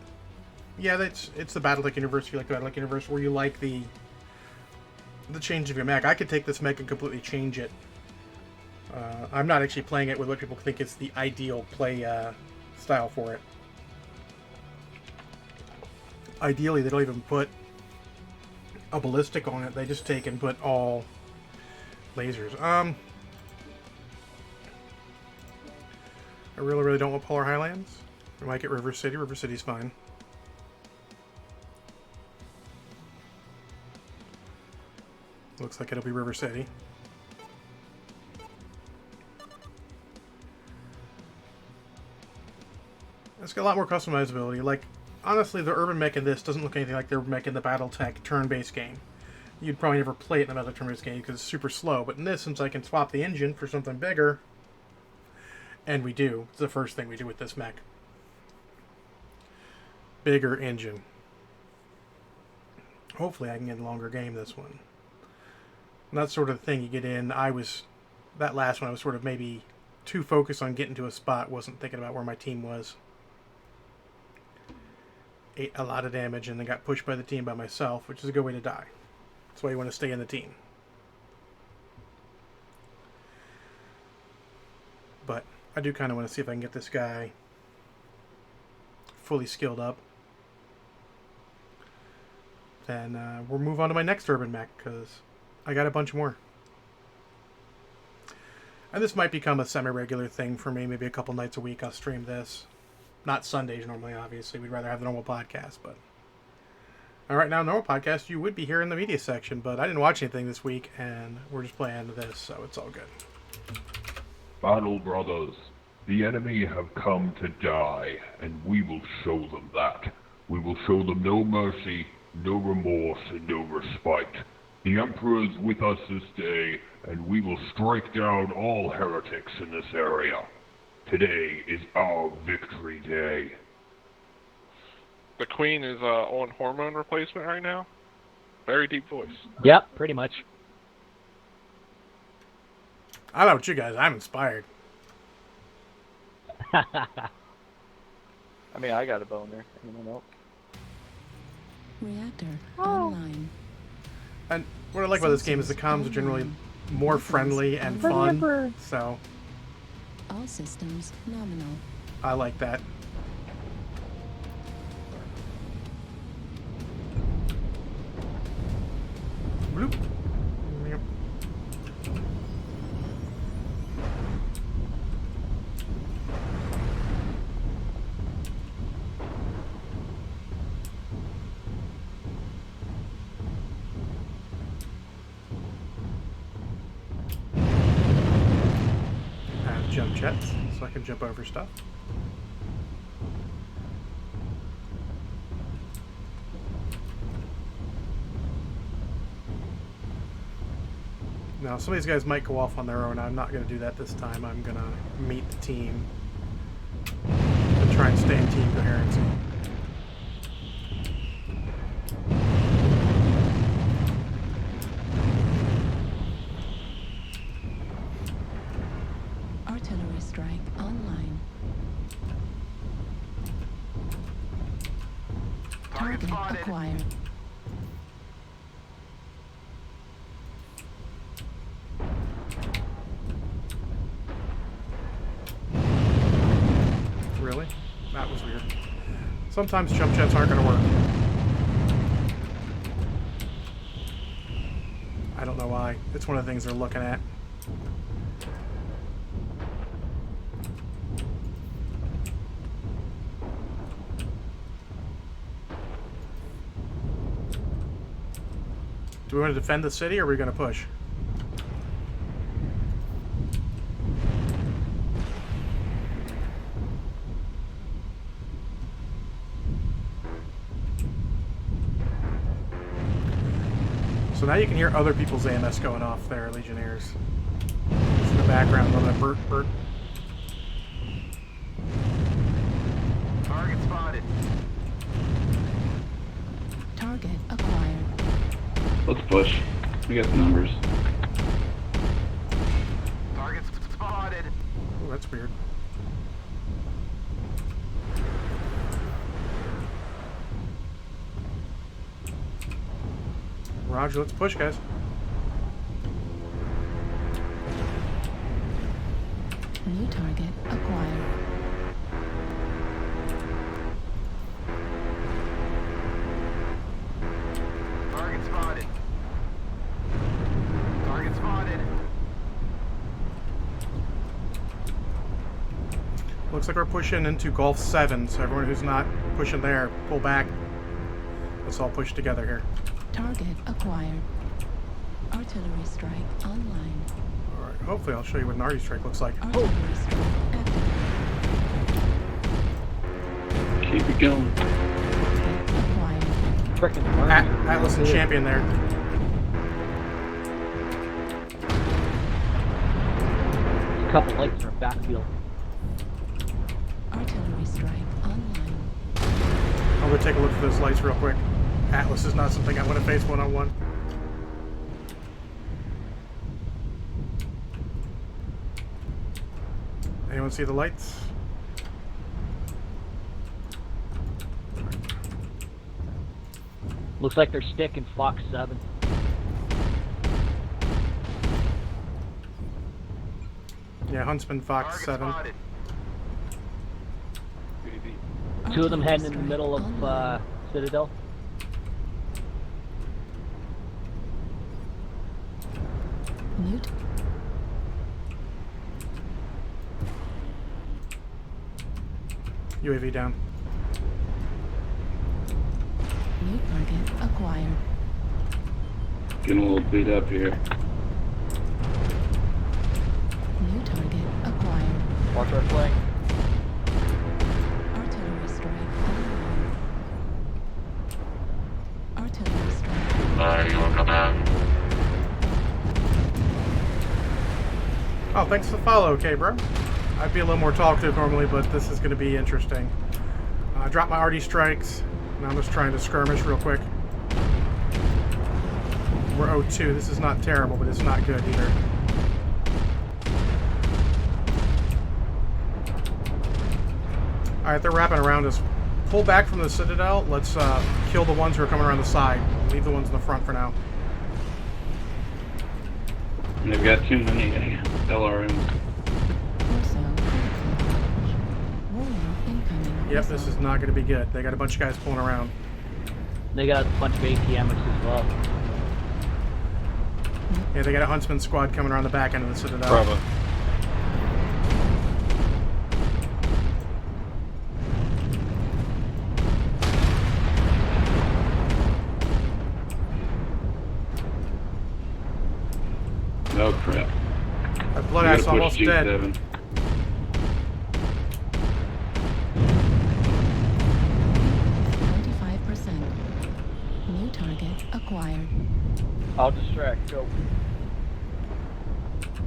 yeah, it's the Battletech universe. If you like the Battletech universe, where you like the change of your mech. I could take this mech and completely change it. I'm not actually playing it with what people think is the ideal play style for it. Ideally, they don't even put a ballistic on it. They just take and put all lasers. I really don't want Polar Highlands. I might get River City. River City's fine. Looks like it'll be River City. It's got a lot more customizability. Like, honestly, the urban mech in this doesn't look anything like the urban mech in the Battletech turn-based game. You'd probably never play it in another turn-based game because it's super slow. But in this, since I can swap the engine for something bigger, and we do, it's the first thing we do with this mech. Bigger engine. Hopefully I can get a longer game this one. And that's sort of the thing you get in. That last one I was sort of maybe too focused on getting to a spot, wasn't thinking about where my team was. Ate a lot of damage and then got pushed by the team by myself, which is a good way to die. That's why you want to stay in the team. But I do kind of want to see if I can get this guy fully skilled up. Then we'll move on to my next urban mech, because I got a bunch more. And this might become a semi-regular thing for me. Maybe a couple nights a week I'll stream this. Not Sundays normally, obviously. We'd rather have the normal podcast, but... Alright, now normal podcast, you would be here in the media section, but I didn't watch anything this week, and we're just playing this, so it's all good. Battle brothers, the enemy have come to die, and we will show them that. We will show them no mercy, no remorse, and no respite. The Emperor is with us this day, and we will strike down all heretics in this area. Today is our victory day. The Queen is on hormone replacement right now? Very deep voice. Yep, pretty much. I don't know about you guys, I'm inspired. I mean, I got a boner. Anyone else? Reactor online. And what I like about this game is the comms are generally more friendly and fun, so... All systems nominal. I like that. Bloop. Yep. I have jump jets, so I can jump over stuff. Now, some of these guys might go off on their own. I'm not going to do that this time. I'm going to meet the team and try and stay in team coherency. Artillery strike online. Target acquired. Really? That was weird. Sometimes jump jets aren't going to work. I don't know why. It's one of the things they're looking at. Do we want to defend the city, or are we going to push? So now you can hear other people's AMS going off there, Legionnaires. Just in the background, a little bit of burp. Target spotted. Target acquired. Let's push. We got the numbers. Target spotted. Oh, that's weird. Roger, let's push, guys. New target acquired. Target spotted. Target spotted. Looks like we're pushing into Gulf 7, so everyone who's not pushing there, pull back. Let's all push together here. Target acquired. Artillery strike online. Alright, hopefully I'll show you what an arty strike looks like. Artillery strike active. Keep it going. Target acquired. Frickin' Atlas and Champion there. A couple lights in our backfield. Artillery strike online. I'm gonna take a look at those lights real quick. Atlas is not something I want to face one-on-one. Anyone see the lights? Looks like they're sticking Fox 7. Yeah, Huntsman, Fox 7. Spotted. Two of them heading in the middle of Citadel. Mute. UAV down. New target acquired. Getting a little beat up here. New target acquired. Watch our flank. Artillery strike online. Artillery strike. Oh, thanks for the follow, okay, bro. I'd be a little more talkative normally, but this is going to be interesting. I dropped my arty strikes. Now I'm just trying to skirmish real quick. We're 0-2. This is not terrible, but it's not good either. Alright, they're wrapping around us. Pull back from the Citadel. Let's kill the ones who are coming around the side. Leave the ones in the front for now. And they've got too many LRMs. Corso critical. Warrior Yep, this is not going to be good. They got a bunch of guys pulling around. They got a bunch of ATMs as well. Yeah, they got a huntsman squad coming around the back end of the Citadel. Bravo. Oh crap. That blood ass almost dead. G7. New target acquired. I'll distract. Go.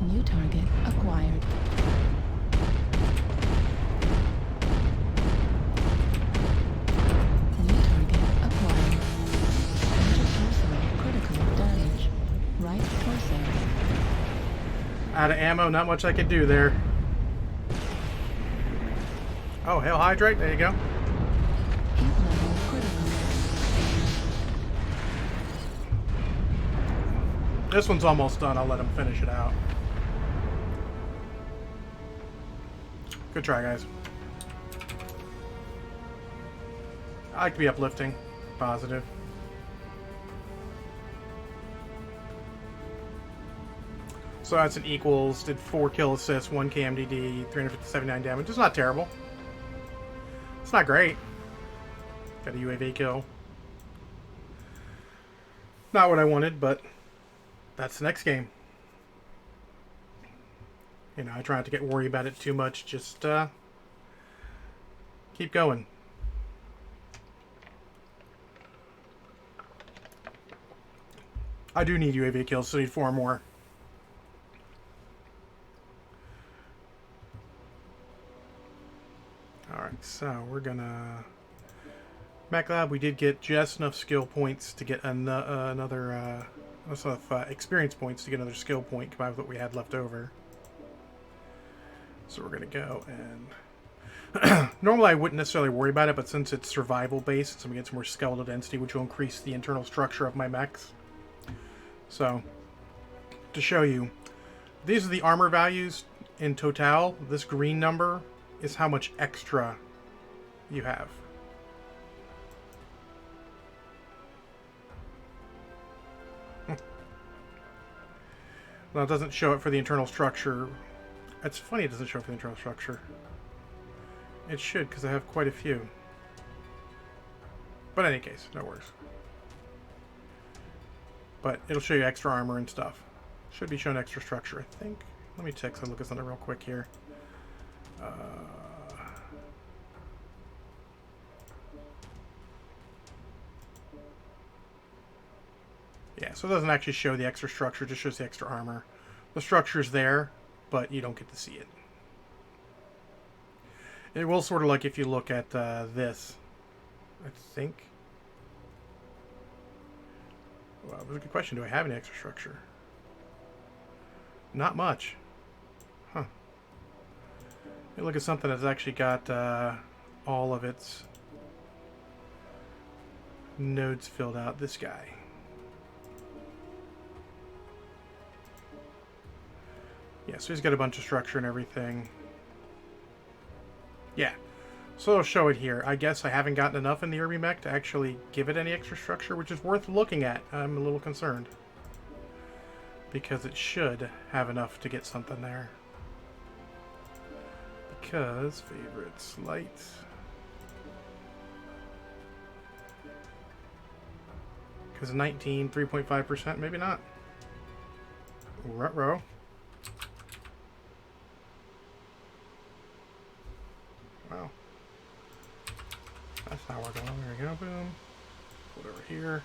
New target acquired. New target acquired. Intertorso critical damage. Right torso. Out of ammo, not much I could do there. Oh, Hail Hydrate, there you go. Heat level critical. This one's almost done. I'll let him finish it out. Good try, guys. I like to be uplifting, positive. So that's an equals. Did 4 kill assists, 1 KMDD, 379 damage. It's not terrible. It's not great. Got a UAV kill. Not what I wanted, but that's the next game. You know, I try not to get worried about it too much. Just keep going. I do need UAV kills, so I need 4 more. Alright, so we're gonna... Mech Lab, we did get just enough skill points to get another... experience points to get another skill point combined with what we had left over. So we're gonna go and... Normally I wouldn't necessarily worry about it, but since it's survival based, so we get some more skeletal density, which will increase the internal structure of my mechs. So, to show you, these are the armor values in total. This green number is how much extra you have. Well, it doesn't show it for the internal structure. It's funny it doesn't show it for the internal structure. It should, because I have quite a few. But in any case, no worries. But it'll show you extra armor and stuff. Should be shown extra structure, I think. Let me take a look at something real quick here. Yeah, so it doesn't actually show the extra structure, it just shows the extra armor. The structure's there, but you don't get to see it. It will sort of like if you look at this, I think. Well, that was a good question. Do I have any extra structure? Not much. Huh. Let me look at something that's actually got all of its nodes filled out. This guy. Yeah, so he's got a bunch of structure and everything. Yeah. So it'll show it here. I guess I haven't gotten enough in the Irby mech to actually give it any extra structure, which is worth looking at. I'm a little concerned. Because it should have enough to get something there. Because favorites, light. Because 19, 3.5%, maybe not. Ruh-roh. Wow. That's how we're going. There we go. Boom. Put it over here.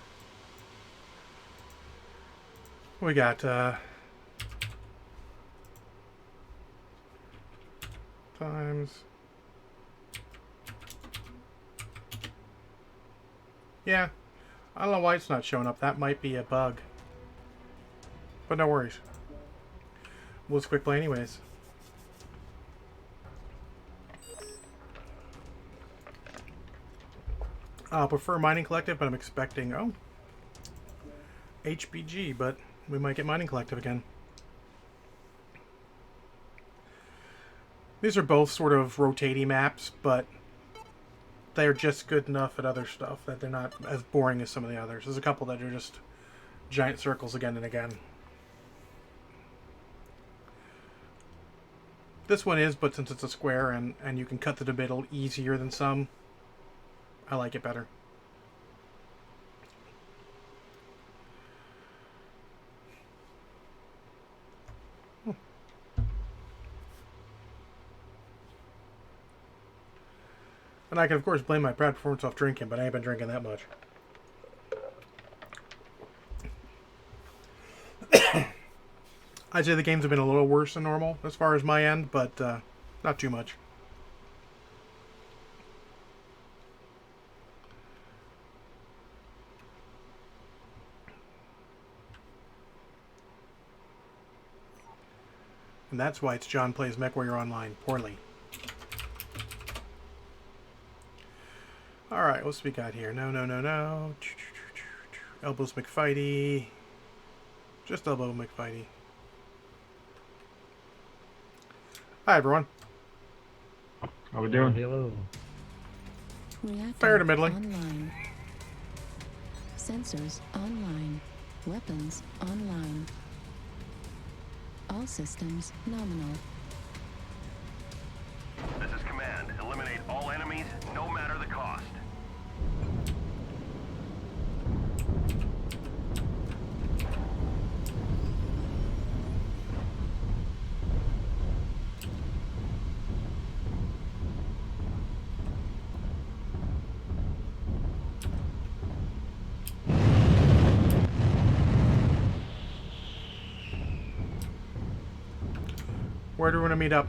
We got times. Yeah. I don't know why it's not showing up. That might be a bug. But no worries. We'll just quick play anyways. I'll prefer Mining Collective, but I'm expecting, oh, HBG, but we might get Mining Collective again. These are both sort of rotating maps, but they're just good enough at other stuff that they're not as boring as some of the others. There's a couple that are just giant circles again and again. This one is, but since it's a square and you can cut the middle easier than some, I like it better. And I can, of course, blame my bad performance off drinking, but I ain't been drinking that much. I'd say the games have been a little worse than normal as far as my end, but not too much. And that's why it's John Plays Mechwarrior Online poorly. Alright, what's we got here? No. Elbows McFighty. Just elbow McFighty. Hi, everyone. How we doing? Hello. Fair to middling. Online. Sensors online. Weapons online. All systems nominal. This is command. Eliminate all enemies, no matter the cost. Where do we want to meet up?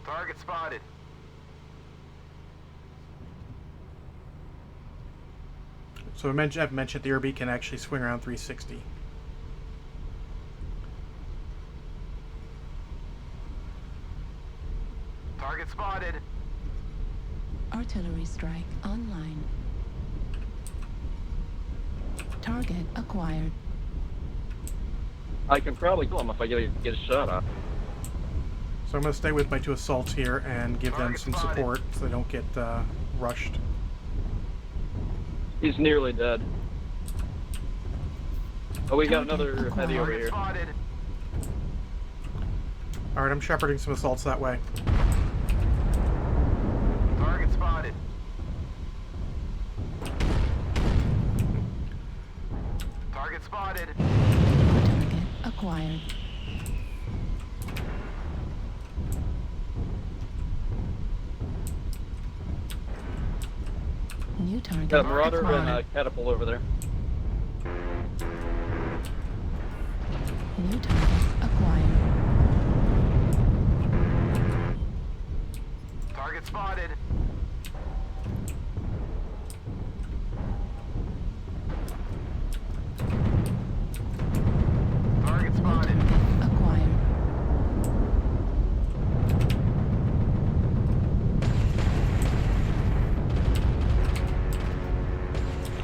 Target spotted. So I've mentioned the Irby can actually swing around 360. Target spotted. Artillery strike online. Target acquired. I can probably kill him if I get a shot off. So I'm going to stay with my two assaults here and give them some support so they don't get rushed. He's nearly dead. Oh, we got another heavy over here. Alright, I'm shepherding some assaults that way. Target spotted. Target spotted. Target acquired. New target Got a Marauder acquired. and a catapult over there. New target acquired. Target spotted. Target New spotted. target acquired.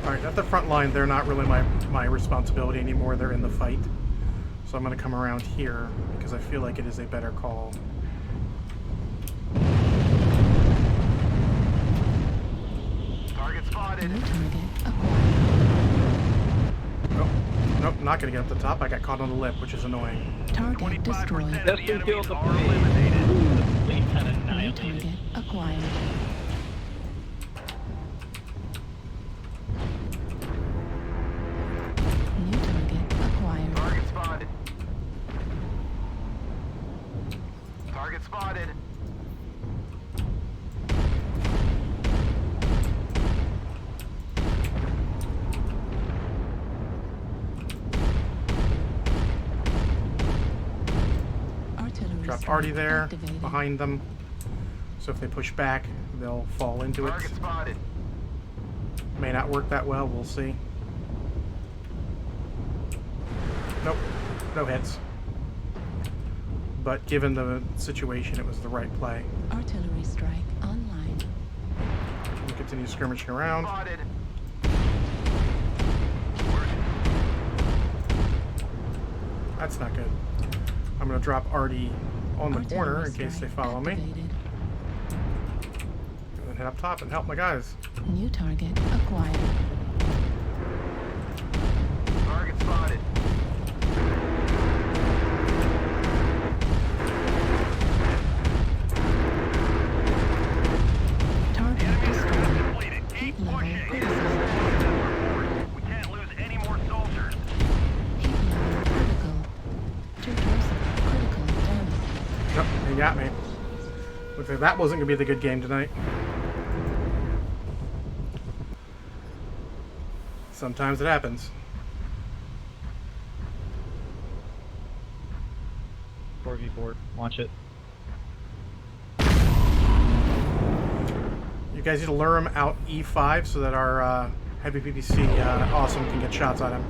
Alright, at the front line, they're not really my responsibility anymore. They're in the fight. So I'm going to come around here because I feel like it is a better call. Target spotted. New target acquired. Nope, not going to get up the top. I got caught on the lip, which is annoying. Target destroyed. That's been killed the Are eliminated. New target acquired. New target acquired. Target spotted. Target spotted. Artillery Dropped strike Artie there, activated. behind them. So if they push back, they'll fall into it. Target spotted. May not work that well, we'll see. Nope, no hits. But given the situation, it was the right play. Artillery strike online. We'll continue skirmishing around. Spotted. That's not good. I'm going to drop Artie on the corner in Artillery case they strike follow me. activated. And then head up top and help my guys. New target acquired. Target spotted. Target destroyed. Completed. Heat Keep level pushing. critical. We can't lose any more soldiers. Heat level critical. Two torso critical damage. Yep, they got me. Looks like that wasn't going to be the good game tonight. Sometimes it happens. 4v4. Launch it. You guys need to lure him out E5 so that our heavy PPC awesome can get shots on him.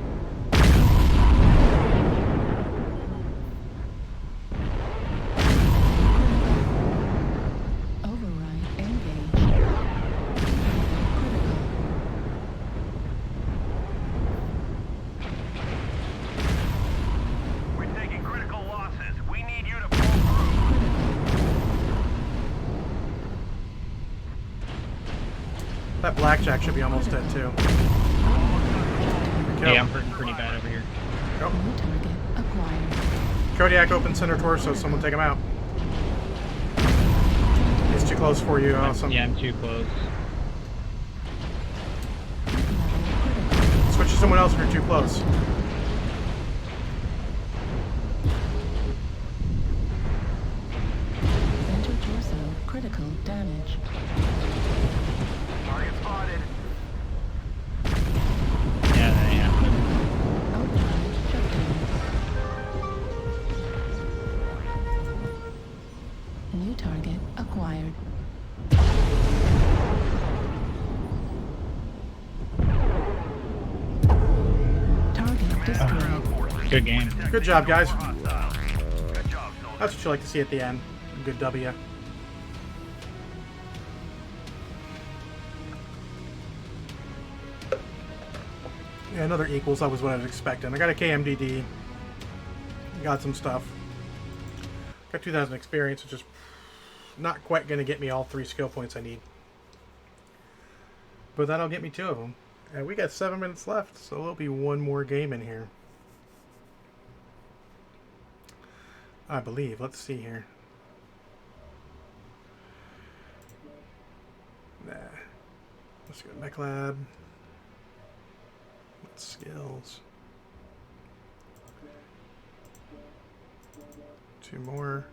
Override engaged. Critical. We're taking critical losses. We need you to pull through. That blackjack should be almost dead too. Kill. Yeah, I'm hurting pretty bad over here. Go. New target acquired. Kodiak open center torso, someone take him out. He's too close for you, awesome. Yeah, I'm too close. Switch to someone else if you're too close. Center torso critical damage. Target spotted. Yeah, that ain't happening. Override shutdown. New target acquired. Target destroyed. Good game. Good job, guys. Good job, soldier. That's what you like to see at the end. A good W. Yeah, another equals. That was what I was expecting. I got a KMDD. Got some stuff. Got 2,000 experience, which is not quite going to get me all 3 skill points I need. But that'll get me 2 of them. And we got 7 minutes left, so there'll be one more game in here. I believe. Let's see here. Nah. Let's go to Mech Lab. Skills. 2 more.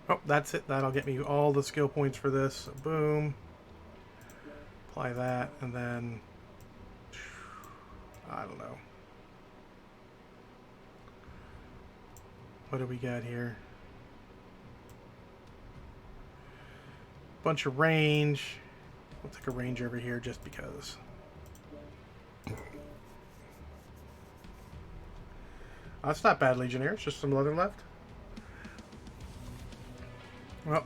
Oh, that's it. That'll get me all the skill points for this. So boom. Apply that, and then I don't know. What do we got here? Bunch of range. We'll take a range over here just because. That's not bad, Legionnaires. Just some leather left. Well.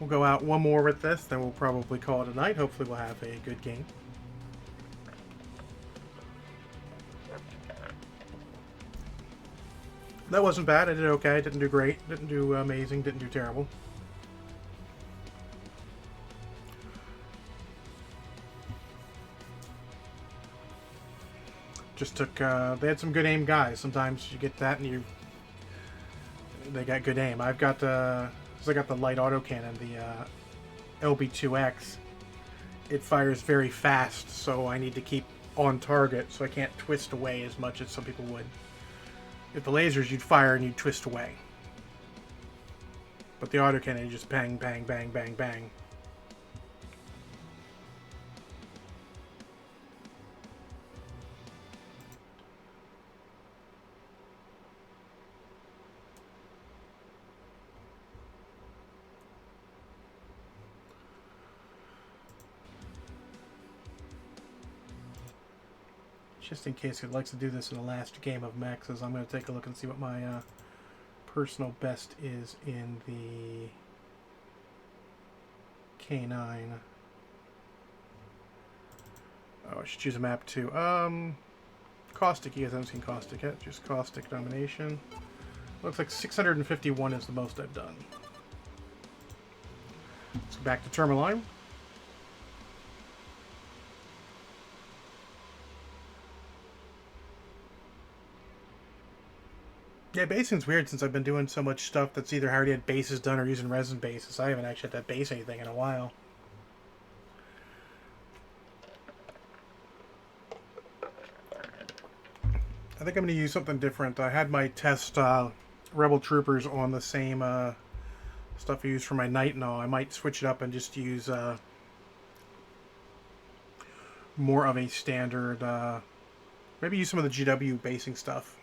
We'll go out one more with this, then we'll probably call it a night. Hopefully we'll have a good game. That wasn't bad. I did okay. Didn't do great. Didn't do amazing. Didn't do terrible. Just took, they had some good aim guys. Sometimes you get that and they got good aim. I've got, I got the light autocannon, the LB2X. It fires very fast, so I need to keep on target, so I can't twist away as much as some people would. If the lasers, you'd fire and you'd twist away. But the autocannon, you just bang, bang, bang, bang, bang. Just in case he likes to do this in the last game of mechs, I'm going to take a look and see what my personal best is in the K9. Oh, I should choose a map too. Caustic. You guys haven't seen Caustic yet. Just Caustic domination. Looks like 651 is the most I've done. Let's go back to Tourmaline. Yeah, basing's weird since I've been doing so much stuff that's either already had bases done or using resin bases. I haven't actually had to base anything in a while. I think I'm going to use something different. I had my test Rebel Troopers on the same stuff I use for my Night and all. I might switch it up and just use more of a standard, maybe use some of the GW basing stuff,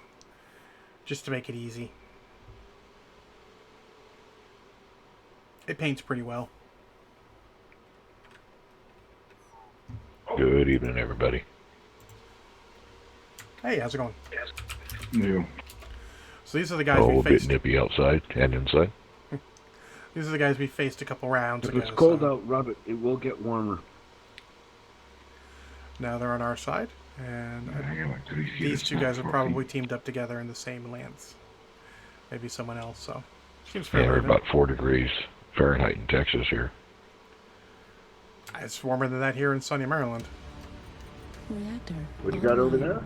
just to make it easy. It paints pretty well. Good evening, everybody. Hey, how's it going? New. So these are the guys we A faced. bit nippy outside and inside. These are the guys we faced a couple rounds If ago. it's cold so out, rub it. It will get warmer. now they're on our side, and I got like 3 feet these of two snow, guys are 4 probably feet. teamed up together in the same lands. Maybe someone else. So seems Yeah, fairly we're even. about 4 degrees Fahrenheit in Texas here. It's warmer than that here in sunny Maryland. Reactor. What you got over online. there?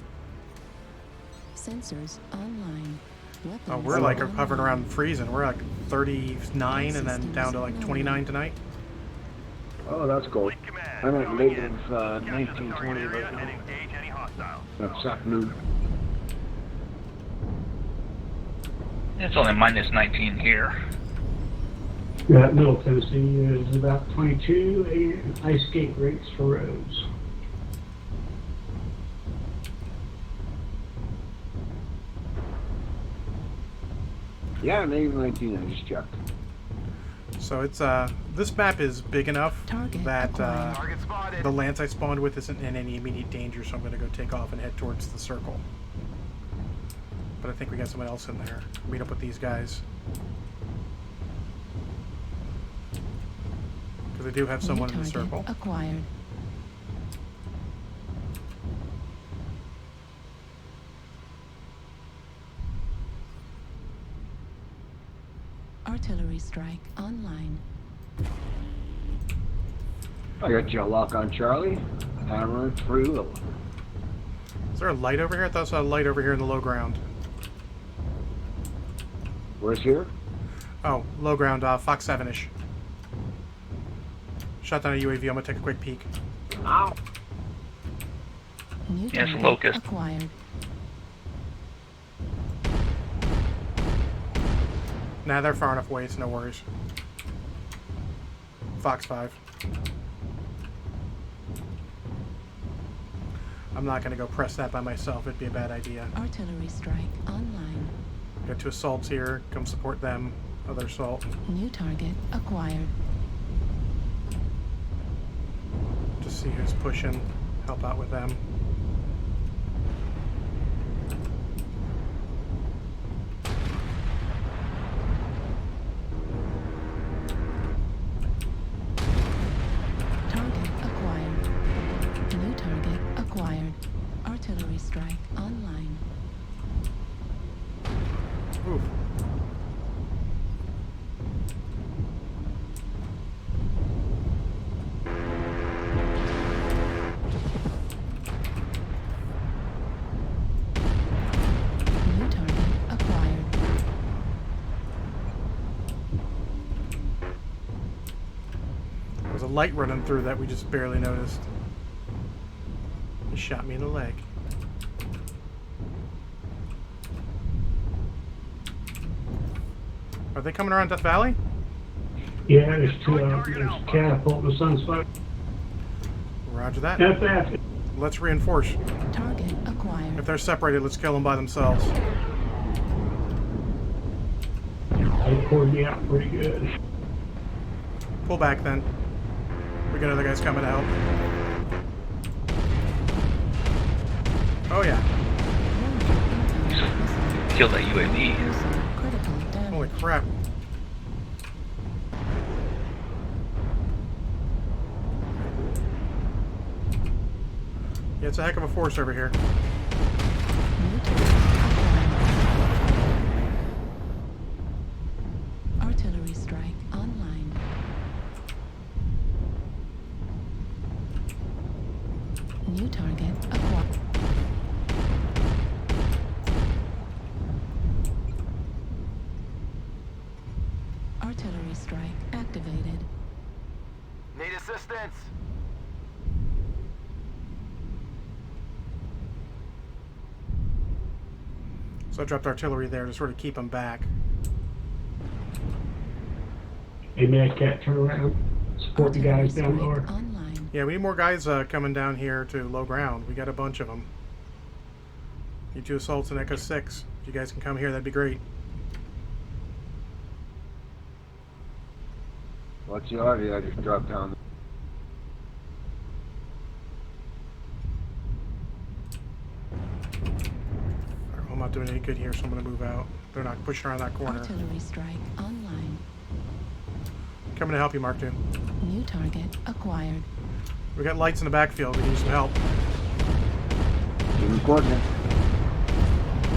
Sensors online. Weapons Oh, we're like online. hovering around freezing. We're like 39 and then down to like 29 tonight. Oh, that's cold. Fleet command. I'm at moving in. negative Gas 1920 target area right and now. engage any hostiles. That's afternoon. It's only minus 19 here. Yeah, Middle Tennessee is about 22 and ice skate rates for roads. Yeah, negative 19, I just checked. So it's this map is big enough Target that acquired. Target spotted. the lance I spawned with isn't in any immediate danger, so I'm going to go take off and head towards the circle. But I think we got someone else in there. Meet up with these guys. Because I do have someone in the Target circle. acquired. Artillery strike online. I got you a lock on Charlie. Hammering through. Is there a light over here? I thought I saw a light over here in the low ground. Where's here? Oh, low ground, Fox 7-ish. Shot down a UAV. I'm going to take a quick peek. Ow! New Yes, target locust. acquired. Nah, they're far enough away. It's no worries. Fox 5. I'm not going to go press that by myself. It'd be a bad idea. Artillery strike online. Got 2 assaults here. Come support them. Other assault. New target acquired. Just see who's pushing. Help out with them. Target acquired. New target acquired. Artillery strike online. Ooh. New target acquired. There's a light running through that we just barely noticed. He shot me in the leg. Are they coming around Death Valley? Yeah, there's 2 out there. There's a catapult and a sunspot. Roger that. FF. Let's reinforce. Target acquired. If they're separated, let's kill them by themselves. They poured me out pretty good. Pull back then. We got other guys coming to help. Oh yeah. Kill that UAV. Critical damage. Holy crap. Yeah, it's a heck of a force over here. New target acquired. Artillery strike online. New target acquired. Artillery strike activated. Need assistance. So I dropped artillery there to sort of keep them back. Hey, Mad Cat, turn around. Support the guys down lower. Online. Yeah, we need more guys coming down here to low ground. We got a bunch of them. Need 2 assaults and Echo 6. If you guys can come here, that'd be great. Watch your RV, I just dropped down. Alright, I'm not doing any good here, so I'm going to move out. They're not pushing around that corner. Artillery strike online. Coming to help you, Mark 2. New target acquired. We got lights in the backfield. We need some help. Give me coordinate.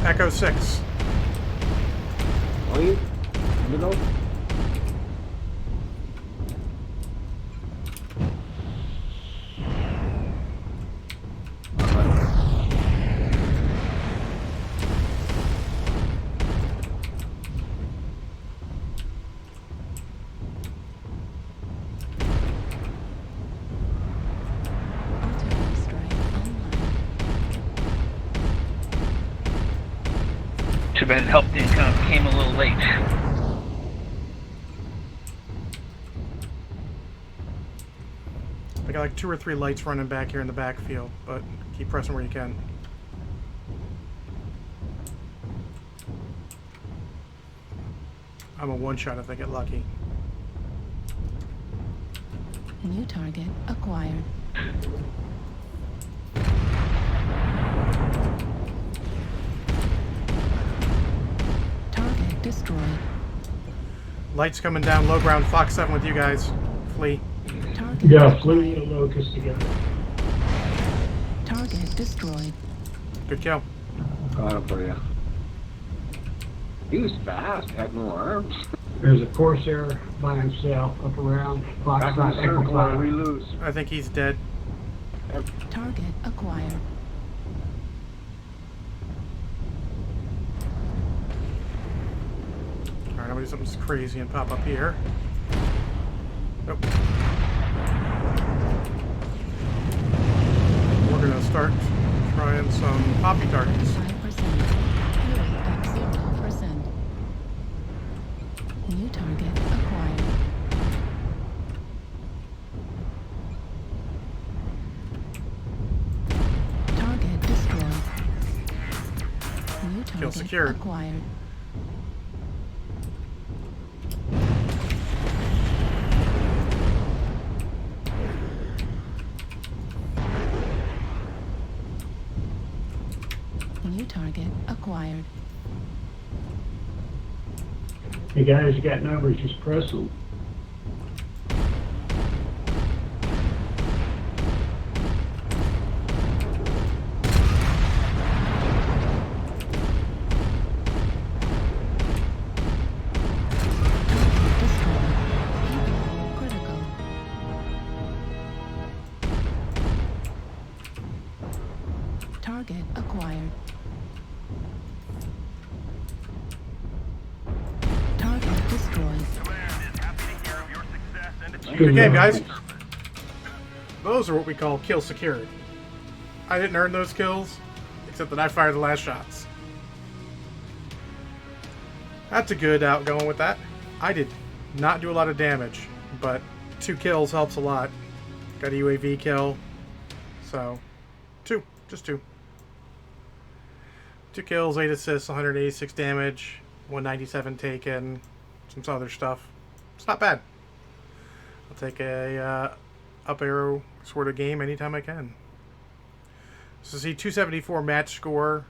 Echo 6. Are you? Middle? Artillery strike online. Too bad help didn't came a little late. I got like 2 or 3 lights running back here in the backfield, but keep pressing where you can. I'm a one-shot if I get lucky. New target acquired. Target destroyed. Lights coming down low ground. Fox 7 with you guys. Flee. Target Yeah, acquired. Flee and Locust together. Target destroyed. Good kill. Got him for you. He was fast, had no arms. There's a Corsair by himself up around Back in the Foxtrot Echo circle or 5. we lose. I think he's dead. Target acquired. Alright, I'm gonna do something crazy and pop up here. Nope. We're gonna start trying some poppy targets. 5%. Fuel at 0%. New target acquired. Target destroyed. New target secured. acquired. New target acquired. Hey guys, you got numbers, just press them. Destroyed. Critical. Target acquired. Target destroyed. Command is happy to hear of your success and achievement. Good game, guys. Those are what we call kill secured. I didn't earn those kills, except that I fired the last shots. That's a good outgoing with that. I did not do a lot of damage, but 2 kills helps a lot. Got a UAV kill, so 2, just 2. 2 kills, 8 assists, 186 damage, 197 taken, some other stuff. It's not bad. I'll take a up arrow sort of game anytime I can. So see 274 match score.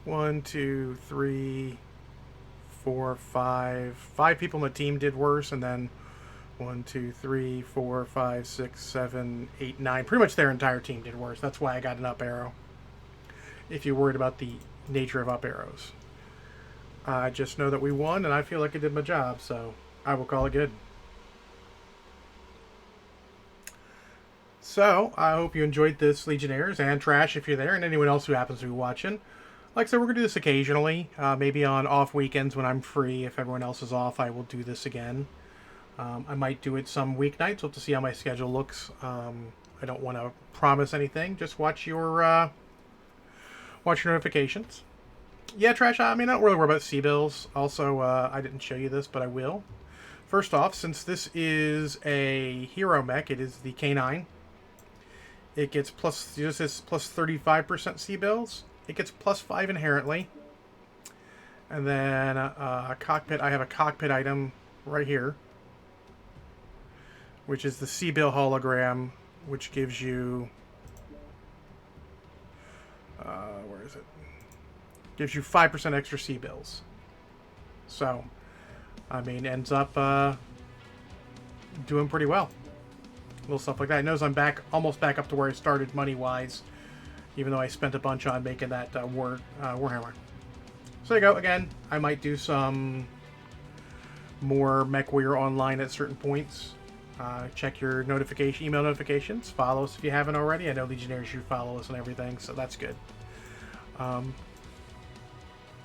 1, 2, 3, 4, 5. 5 people in the team did worse, and then 1, 2, 3, 4, 5, 6, 7, 8, 9. Pretty much their entire team did worse. That's why I got an up arrow. If you're worried about the nature of up arrows. I just know that we won, and I feel like I did my job, so I will call it good. So, I hope you enjoyed this, Legionnaires, and Trash if you're there, and anyone else who happens to be watching. Like I said, we're going to do this occasionally, maybe on off weekends when I'm free. If everyone else is off, I will do this again. I might do it some weeknights. We'll have to see how my schedule looks. I don't want to promise anything. Just watch your notifications. Yeah, Trash, I mean, I don't really worry about C-bills. Also, I didn't show you this, but I will. First off, since this is a hero mech, it is the K9. It gets plus 35% C-bills. It gets plus 5 inherently. And then a cockpit, I have a cockpit item right here, which is the C-bill hologram, which gives you... where is it? Gives you 5% extra C-bills. So, I mean, ends up doing pretty well. Little stuff like that. It knows I'm almost back up to where I started money-wise, even though I spent a bunch on making that Warhammer. So there you go. Again, I might do some more Mechwarrior Online at certain points. Check your email notifications. Follow us if you haven't already. I know Legionnaires should follow us and everything, so that's good.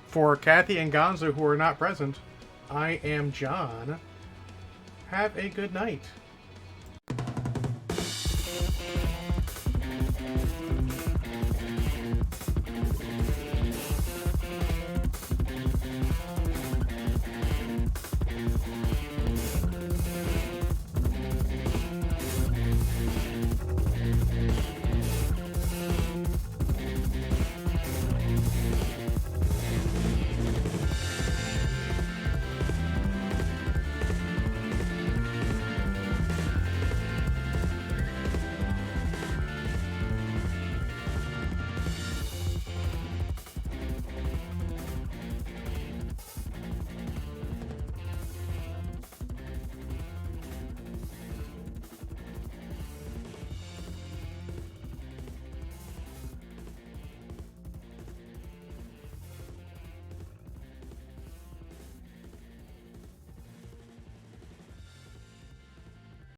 For Kathy and Gonzo, who are not present, I am John. Have a good night.